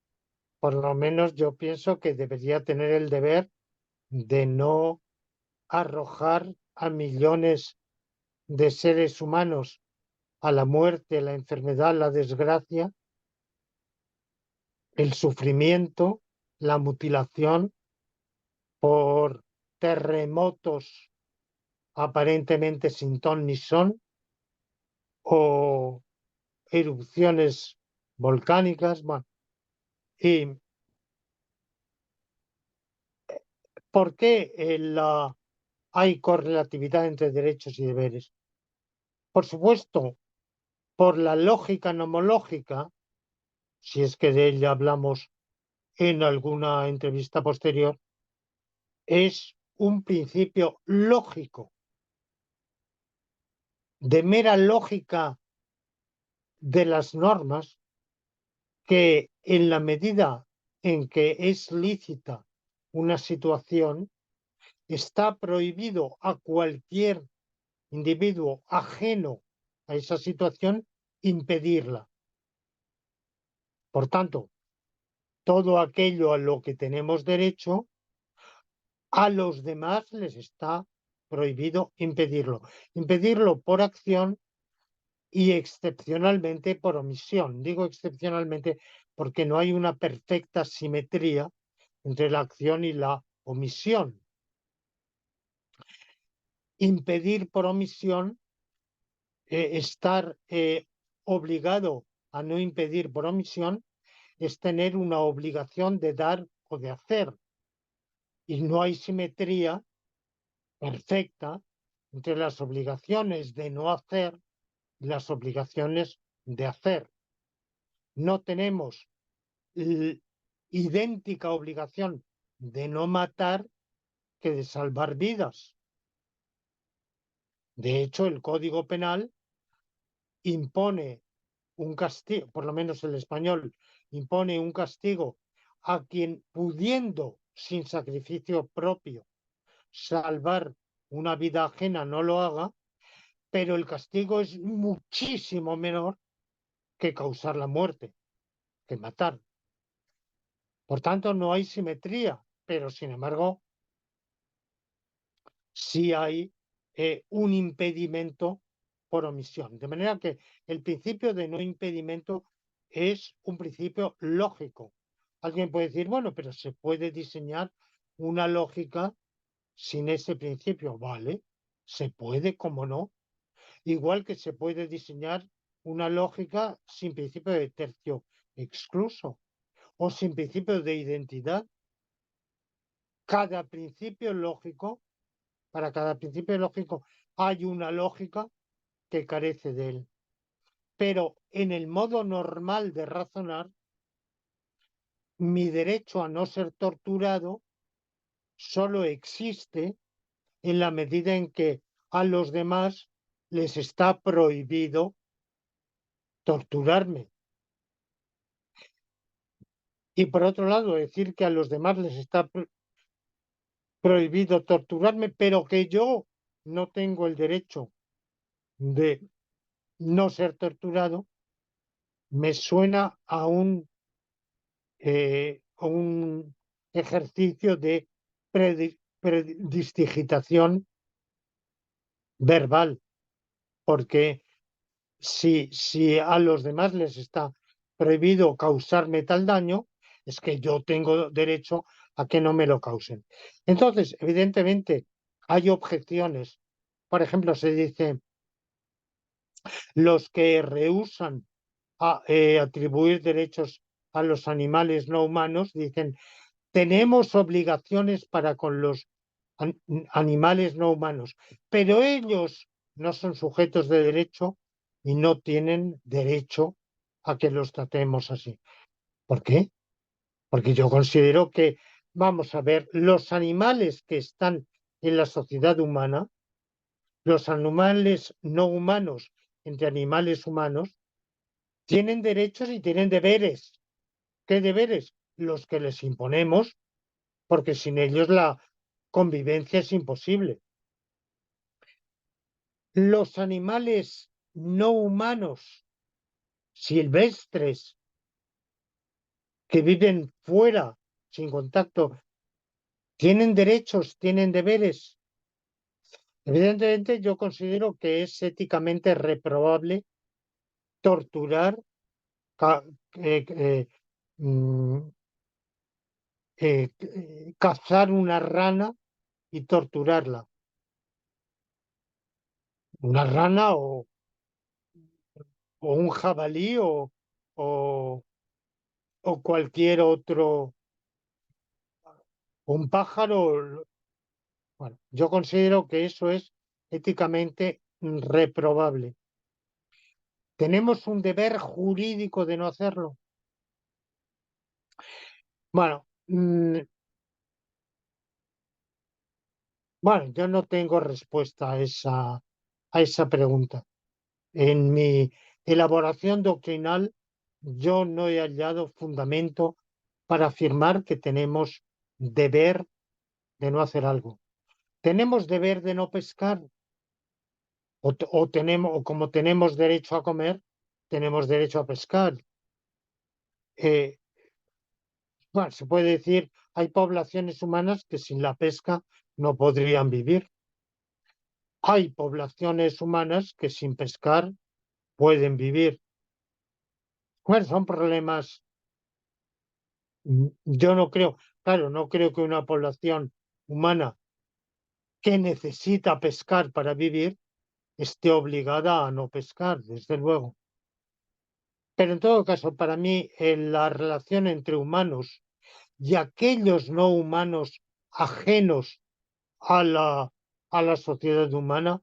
Por lo menos yo pienso que debería tener el deber de no arrojar a millones de seres humanos a la muerte, la enfermedad, la desgracia, el sufrimiento, la mutilación por terremotos aparentemente sin ton ni son o erupciones volcánicas. Bueno, ¿y por qué hay correlatividad entre derechos y deberes? Por supuesto, por la lógica nomológica, si es que de ella hablamos en alguna entrevista posterior, es un principio lógico, de mera lógica de las normas, que en la medida en que es lícita una situación, está prohibido a cualquier individuo ajeno a esa situación impedirla. Por tanto, todo aquello a lo que tenemos derecho, a los demás les está prohibido impedirlo. Impedirlo por acción y excepcionalmente por omisión. Digo excepcionalmente porque no hay una perfecta simetría entre la acción y la omisión. Impedir por omisión, estar obligado a no impedir por omisión, es tener una obligación de dar o de hacer. Y no hay simetría perfecta entre las obligaciones de no hacer y las obligaciones de hacer. No tenemos idéntica obligación de no matar que de salvar vidas. De hecho, el Código Penal impone un castigo, por lo menos el español, impone un castigo a quien, pudiendo sin sacrificio propio salvar una vida ajena, no lo haga, pero el castigo es muchísimo menor que causar la muerte, que matar. Por tanto, no hay simetría, pero sin embargo, sí hay un impedimento por omisión. De manera que el principio de no impedimento es un principio lógico. Alguien puede decir, bueno, pero se puede diseñar una lógica sin ese principio. Vale, se puede, cómo no. Igual que se puede diseñar una lógica sin principio de tercio excluso o sin principio de identidad. Cada principio lógico, para cada principio lógico hay una lógica que carece de él. Pero en el modo normal de razonar, mi derecho a no ser torturado solo existe en la medida en que a los demás les está prohibido torturarme. Y por otro lado, decir que a los demás les está prohibido torturarme, pero que yo no tengo el derecho de no ser torturado, me suena a un ejercicio de predistigitación verbal, porque si a los demás les está prohibido causarme tal daño, es que yo tengo derecho a que no me lo causen. Entonces, evidentemente, hay objeciones. Por ejemplo, se dice, los que rehúsan atribuir derechos a los animales no humanos, dicen, tenemos obligaciones para con los animales no humanos, pero ellos no son sujetos de derecho y no tienen derecho a que los tratemos así. ¿Por qué? Porque yo considero que, vamos a ver, los animales que están en la sociedad humana, los animales no humanos entre animales humanos, tienen derechos y tienen deberes. ¿Qué deberes? Los que les imponemos, porque sin ellos la convivencia es imposible. Los animales no humanos silvestres que viven fuera, sin contacto, tienen derechos, tienen deberes. Evidentemente, yo considero que es éticamente reprobable torturar, ca- eh, eh, mm, cazar una rana y torturarla. Una rana o un jabalí o, o cualquier otro, un pájaro. Bueno, yo considero que eso es éticamente reprobable. ¿Tenemos un deber jurídico de no hacerlo? Bueno, bueno, yo no tengo respuesta a esa pregunta. En mi elaboración doctrinal, yo no he hallado fundamento para afirmar que tenemos deber de no hacer algo. ¿Tenemos deber de no pescar? O como tenemos derecho a comer, tenemos derecho a pescar. Eh, bueno, se puede decir, hay poblaciones humanas que sin la pesca no podrían vivir. Hay poblaciones humanas que sin pescar pueden vivir. Bueno, son problemas. Yo no creo, claro, no creo que una población humana que necesita pescar para vivir esté obligada a no pescar, desde luego. Pero en todo caso, para mí, la relación entre humanos y aquellos no humanos ajenos a la sociedad humana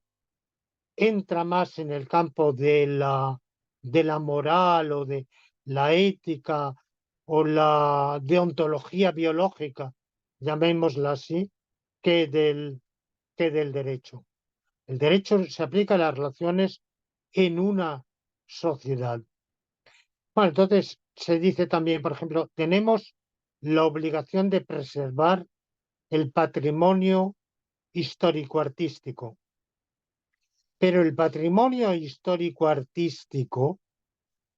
entra más en el campo de la moral o de la ética o la deontología biológica, llamémosla así, que del derecho. El derecho se aplica a las relaciones en una sociedad. Bueno, entonces se dice también, por ejemplo, tenemos la obligación de preservar el patrimonio histórico-artístico, pero el patrimonio histórico-artístico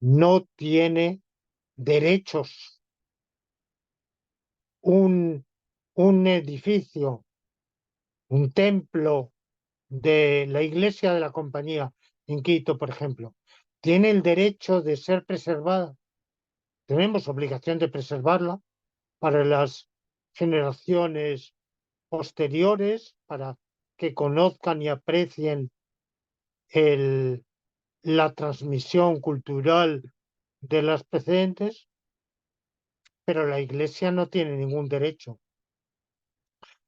no tiene derechos. Un, un edificio, un templo de la iglesia de la Compañía en Quito, por ejemplo, tiene el derecho de ser preservada. Tenemos obligación de preservarla para las generaciones posteriores, para que conozcan y aprecien la transmisión cultural de las precedentes, pero la iglesia no tiene ningún derecho,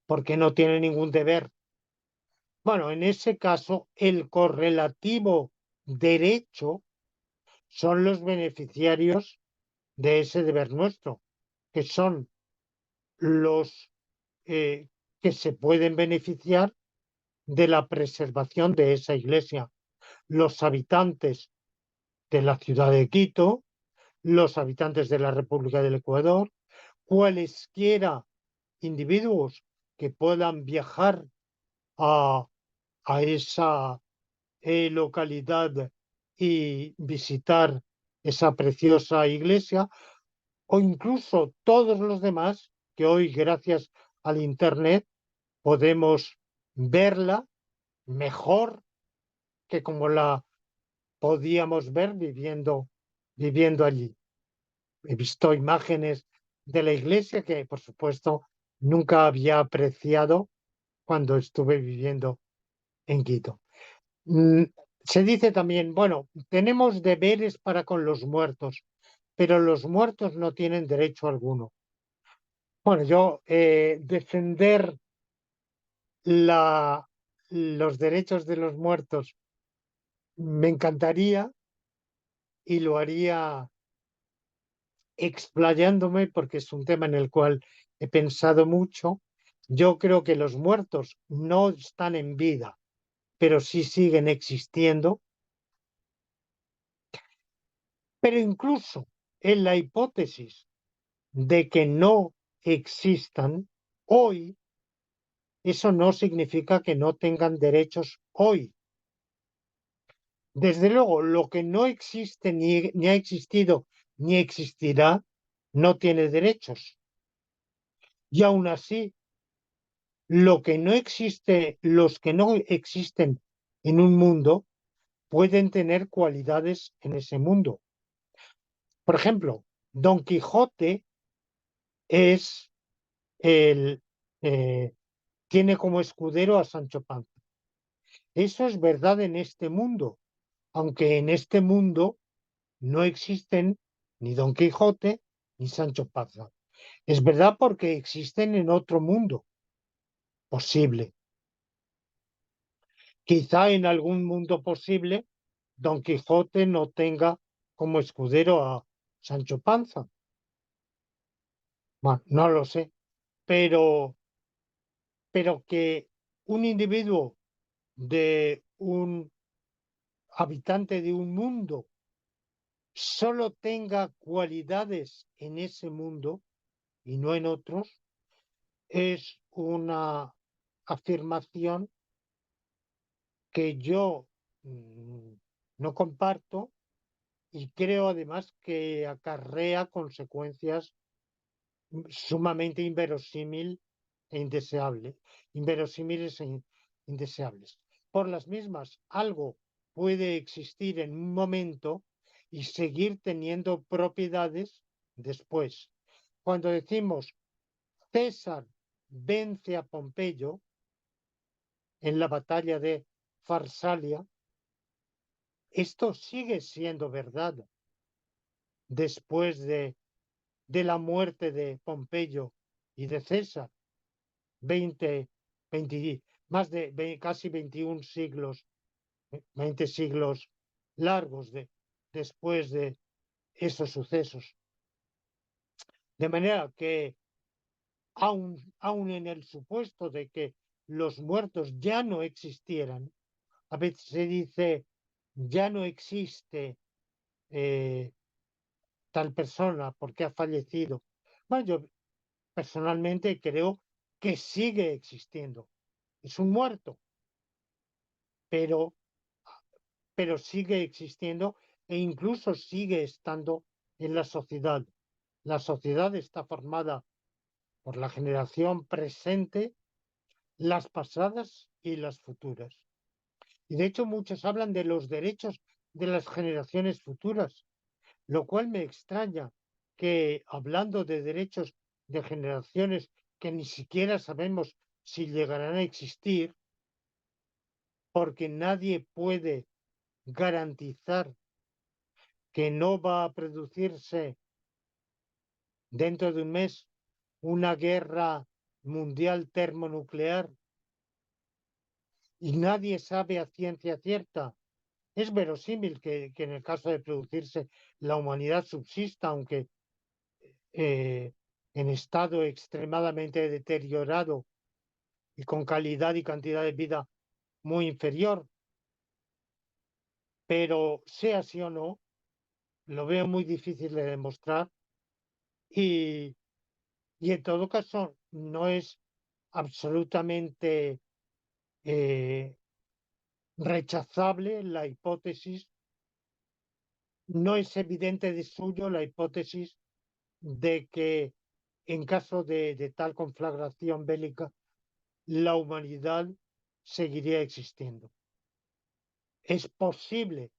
porque no tiene ningún deber. Bueno, en ese caso, el correlativo derecho son los beneficiarios de ese deber nuestro, que son los que se pueden beneficiar de la preservación de esa iglesia, los habitantes de la ciudad de Quito, los habitantes de la República del Ecuador, cualesquiera individuos que puedan viajar a, a esa localidad y visitar esa preciosa iglesia, o incluso todos los demás que hoy, gracias al Internet, podemos verla mejor que como la podíamos ver viviendo allí. He visto imágenes de la iglesia que, por supuesto, nunca había apreciado cuando estuve viviendo en Quito. Mm, Se dice también, bueno, tenemos deberes para con los muertos, pero los muertos no tienen derecho alguno. Bueno, yo defender la, los derechos de los muertos me encantaría y lo haría explayándome porque es un tema en el cual he pensado mucho. Yo creo que los muertos no están en vida, pero sí siguen existiendo. Pero incluso en la hipótesis de que no existan hoy, eso no significa que no tengan derechos hoy. Desde luego, lo que no existe, ni ha existido, ni existirá, no tiene derechos. Y aún así, los que no existen en un mundo pueden tener cualidades en ese mundo. Por ejemplo, Don Quijote es el, eh, tiene como escudero a Sancho Panza. Eso es verdad en este mundo, aunque en este mundo no existen ni Don Quijote ni Sancho Panza. Es verdad porque existen en otro mundo posible. Quizá en algún mundo posible Don Quijote no tenga como escudero a Sancho Panza. Bueno, no lo sé, pero, pero que un individuo de un habitante de un mundo solo tenga cualidades en ese mundo y no en otros, es una afirmación que yo mm, no comparto y creo además que acarrea consecuencias sumamente inverosímiles e indeseables. Por las mismas, algo puede existir en un momento y seguir teniendo propiedades después. Cuando decimos César vence a Pompeyo en la batalla de Farsalia, esto sigue siendo verdad después de la muerte de Pompeyo y de César, 20, 20 más de casi 21 siglos, 20 siglos largos después de esos sucesos. De manera que, aun en el supuesto de que los muertos ya no existieran, a veces se dice ya no existe eh, tal persona porque ha fallecido. Bueno, yo personalmente creo que sigue existiendo. Es un muerto, pero, pero sigue existiendo e incluso sigue estando en la sociedad. La sociedad está formada por la generación presente, las pasadas y las futuras. Y de hecho muchos hablan de los derechos de las generaciones futuras, lo cual me extraña que hablando de derechos de generaciones que ni siquiera sabemos si llegarán a existir, porque nadie puede garantizar que no va a producirse dentro de un mes una guerra mundial termonuclear y nadie sabe a ciencia cierta. Es verosímil que en el caso de producirse la humanidad subsista, aunque en estado extremadamente deteriorado y con calidad y cantidad de vida muy inferior, pero sea así o no, lo veo muy difícil de demostrar y, y en todo caso no es absolutamente eh, rechazable la hipótesis, no es evidente de suyo la hipótesis de que en caso de tal conflagración bélica, la humanidad seguiría existiendo. Es posible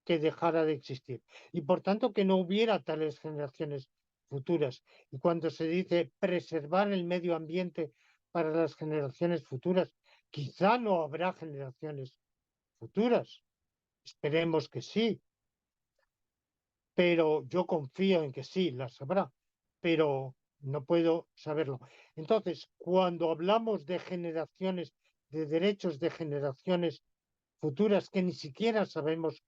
que dejara de existir y por tanto que no hubiera tales generaciones futuras. Y cuando se dice preservar el medio ambiente para las generaciones futuras, quizá no habrá generaciones futuras. Esperemos que sí, pero yo confío en que sí, las habrá, pero no puedo saberlo. Entonces, cuando hablamos de generaciones, de derechos de generaciones futuras que ni siquiera sabemos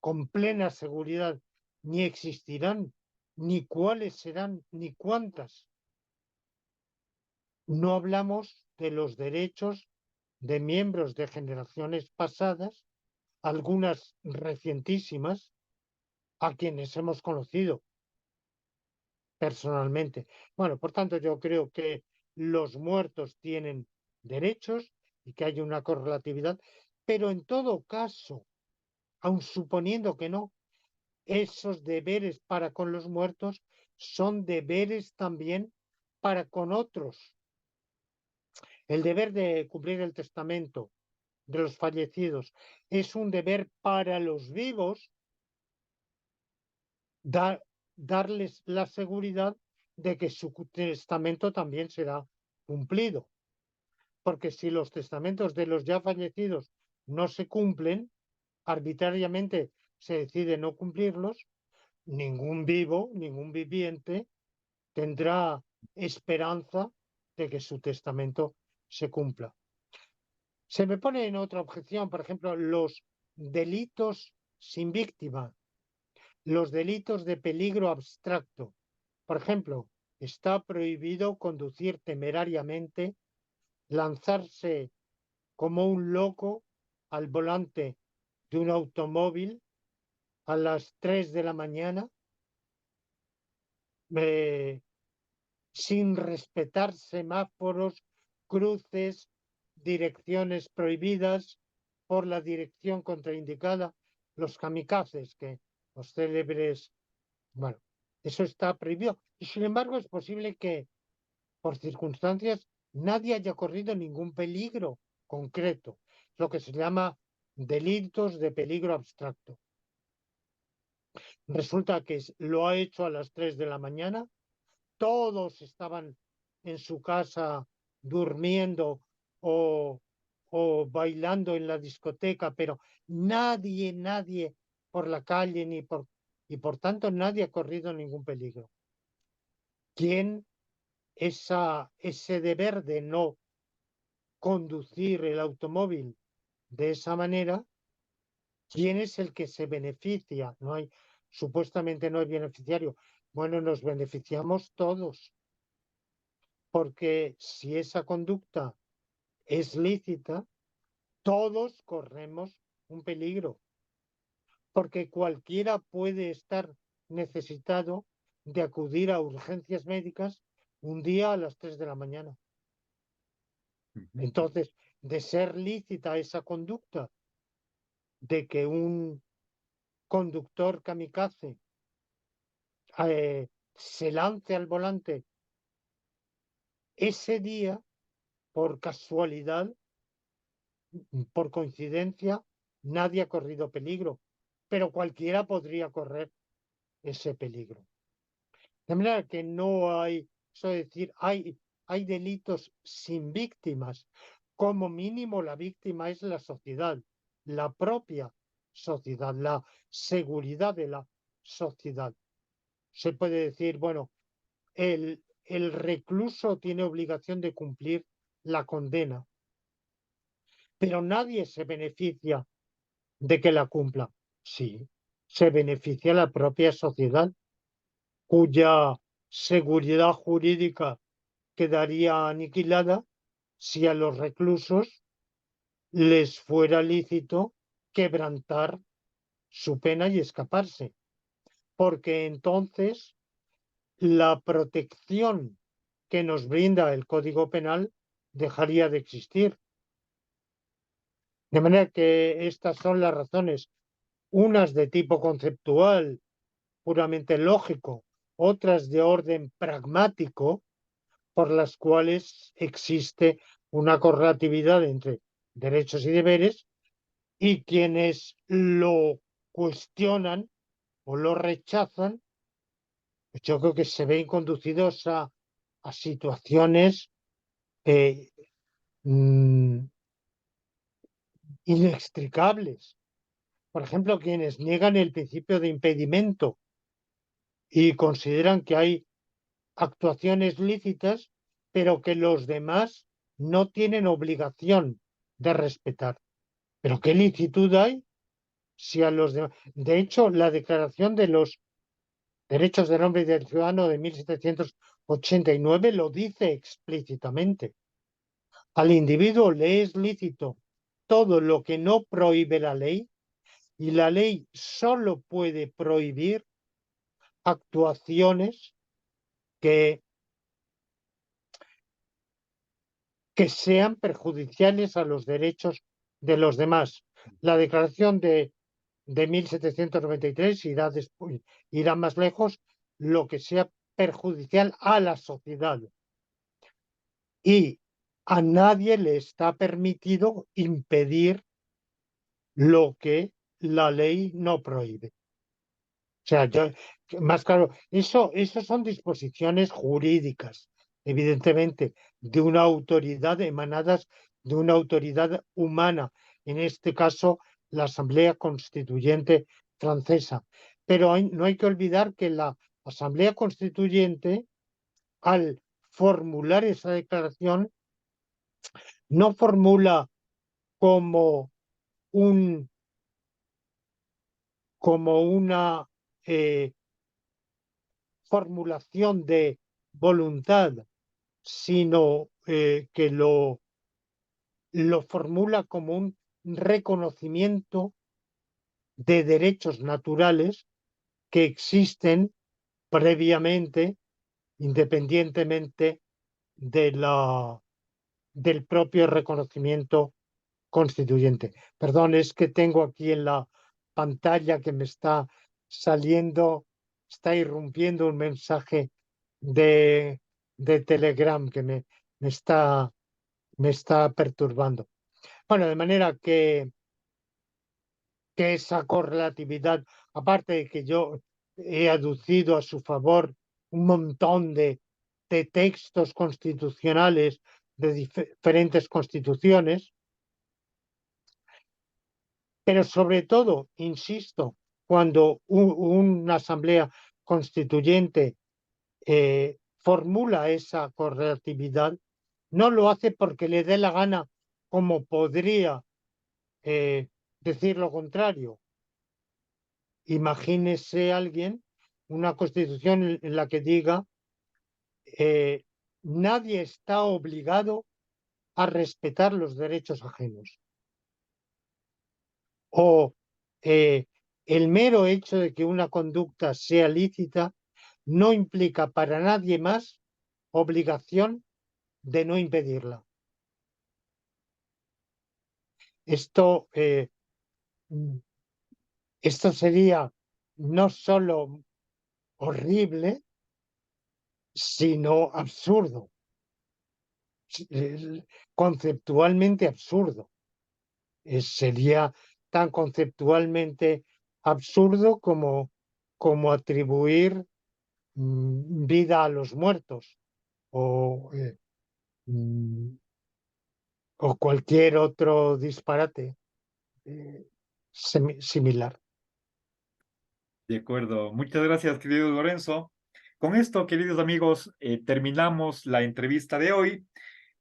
con plena seguridad ni existirán, ni cuáles serán, ni cuántas, no hablamos de los derechos de miembros de generaciones pasadas, algunas recientísimas, a quienes hemos conocido personalmente. Bueno, por tanto, yo creo que los muertos tienen derechos y que hay una correlatividad, pero en todo caso, aun suponiendo que no, esos deberes para con los muertos son deberes también para con otros. El deber de cumplir el testamento de los fallecidos es un deber para los vivos, darles la seguridad de que su testamento también será cumplido. Porque si los testamentos de los ya fallecidos no se cumplen, arbitrariamente se decide no cumplirlos, ningún vivo, ningún viviente tendrá esperanza de que su testamento se cumpla. Se me pone en otra objeción, por ejemplo, los delitos sin víctima, los delitos de peligro abstracto. Por ejemplo, está prohibido conducir temerariamente, lanzarse como un loco al volante de un automóvil a las 3 de la mañana, sin respetar semáforos, cruces, direcciones prohibidas por la dirección contraindicada, los kamikazes, que los célebres, bueno, eso está prohibido. Y sin embargo es posible que por circunstancias nadie haya corrido ningún peligro concreto, lo que se llama delitos de peligro abstracto. Resulta que lo ha hecho a las 3 de la mañana, todos estaban en su casa durmiendo o, bailando en la discoteca, pero nadie por la calle y por tanto nadie ha corrido ningún peligro. ¿Quién ese deber de no conducir el automóvil de esa manera? ¿Quién es el que se beneficia? Supuestamente no hay beneficiario. Bueno, nos beneficiamos todos, porque si esa conducta es lícita, todos corremos un peligro, porque cualquiera puede estar necesitado de acudir a urgencias médicas un día a las 3 de la mañana. Entonces, de ser lícita esa conducta, de que un conductor kamikaze se lance al volante ese día, por casualidad, por coincidencia, nadie ha corrido peligro, pero cualquiera podría correr ese peligro. De manera que no hay, eso es decir, hay delitos sin víctimas. Como mínimo la víctima es la sociedad, la propia sociedad, la seguridad de la sociedad. Se puede decir, bueno, el recluso tiene obligación de cumplir la condena, pero nadie se beneficia de que la cumpla. Sí, se beneficia la propia sociedad, cuya seguridad jurídica quedaría aniquilada si a los reclusos les fuera lícito quebrantar su pena y escaparse, porque entonces la protección que nos brinda el Código Penal dejaría de existir. De manera que estas son las razones, unas de tipo conceptual, puramente lógico, otras de orden pragmático, por las cuales existe una correlatividad entre derechos y deberes, y quienes lo cuestionan o lo rechazan, pues yo creo que se ven conducidos a situaciones mm, inextricables. Por ejemplo, quienes niegan el principio de impedimento y consideran que hay actuaciones lícitas, pero que los demás no tienen obligación de respetar. ¿Pero qué licitud hay si a los demás? De hecho, la Declaración de los Derechos del Hombre y del Ciudadano de 1789 lo dice explícitamente. Al individuo le es lícito todo lo que no prohíbe la ley, y la ley solo puede prohibir actuaciones que sean perjudiciales a los derechos de los demás. La Declaración de de 1793 irá más lejos, lo que sea perjudicial a la sociedad. Y a nadie le está permitido impedir lo que la ley no prohíbe. O sea, más claro, eso son disposiciones jurídicas, evidentemente, de una autoridad emanadas de una autoridad humana, en este caso la Asamblea Constituyente francesa. Pero no hay que olvidar que la Asamblea Constituyente, al formular esa declaración, no formula como un, como una formulación de voluntad, sino que lo formula como un reconocimiento de derechos naturales que existen previamente, independientemente del propio reconocimiento constituyente. Perdón, es que tengo aquí en la pantalla que me está saliendo, está irrumpiendo un mensaje de Telegram que me está perturbando. Bueno, de manera que esa correlatividad, aparte de que yo he aducido a su favor un montón de textos constitucionales de diferentes constituciones, pero sobre todo, insisto, cuando una asamblea constituyente formula esa correlatividad, no lo hace porque le dé la gana, como podría decir lo contrario. Imagínese alguien una constitución en la que diga nadie está obligado a respetar los derechos ajenos. O el mero hecho de que una conducta sea lícita no implica para nadie más obligación de no impedirla. Esto, esto sería no solo horrible, sino absurdo, conceptualmente absurdo. Sería tan conceptualmente absurdo como atribuir vida a los muertos o, mm, o cualquier otro disparate similar. De acuerdo. Muchas gracias, querido Lorenzo. Con esto, queridos amigos, terminamos la entrevista de hoy,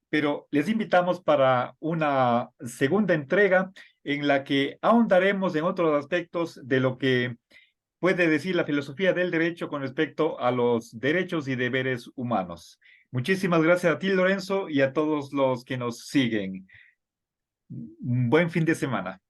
pero les invitamos para una segunda entrega en la que ahondaremos en otros aspectos de lo que puede decir la filosofía del derecho con respecto a los derechos y deberes humanos. Muchísimas gracias a ti, Lorenzo, y a todos los que nos siguen. Un buen fin de semana.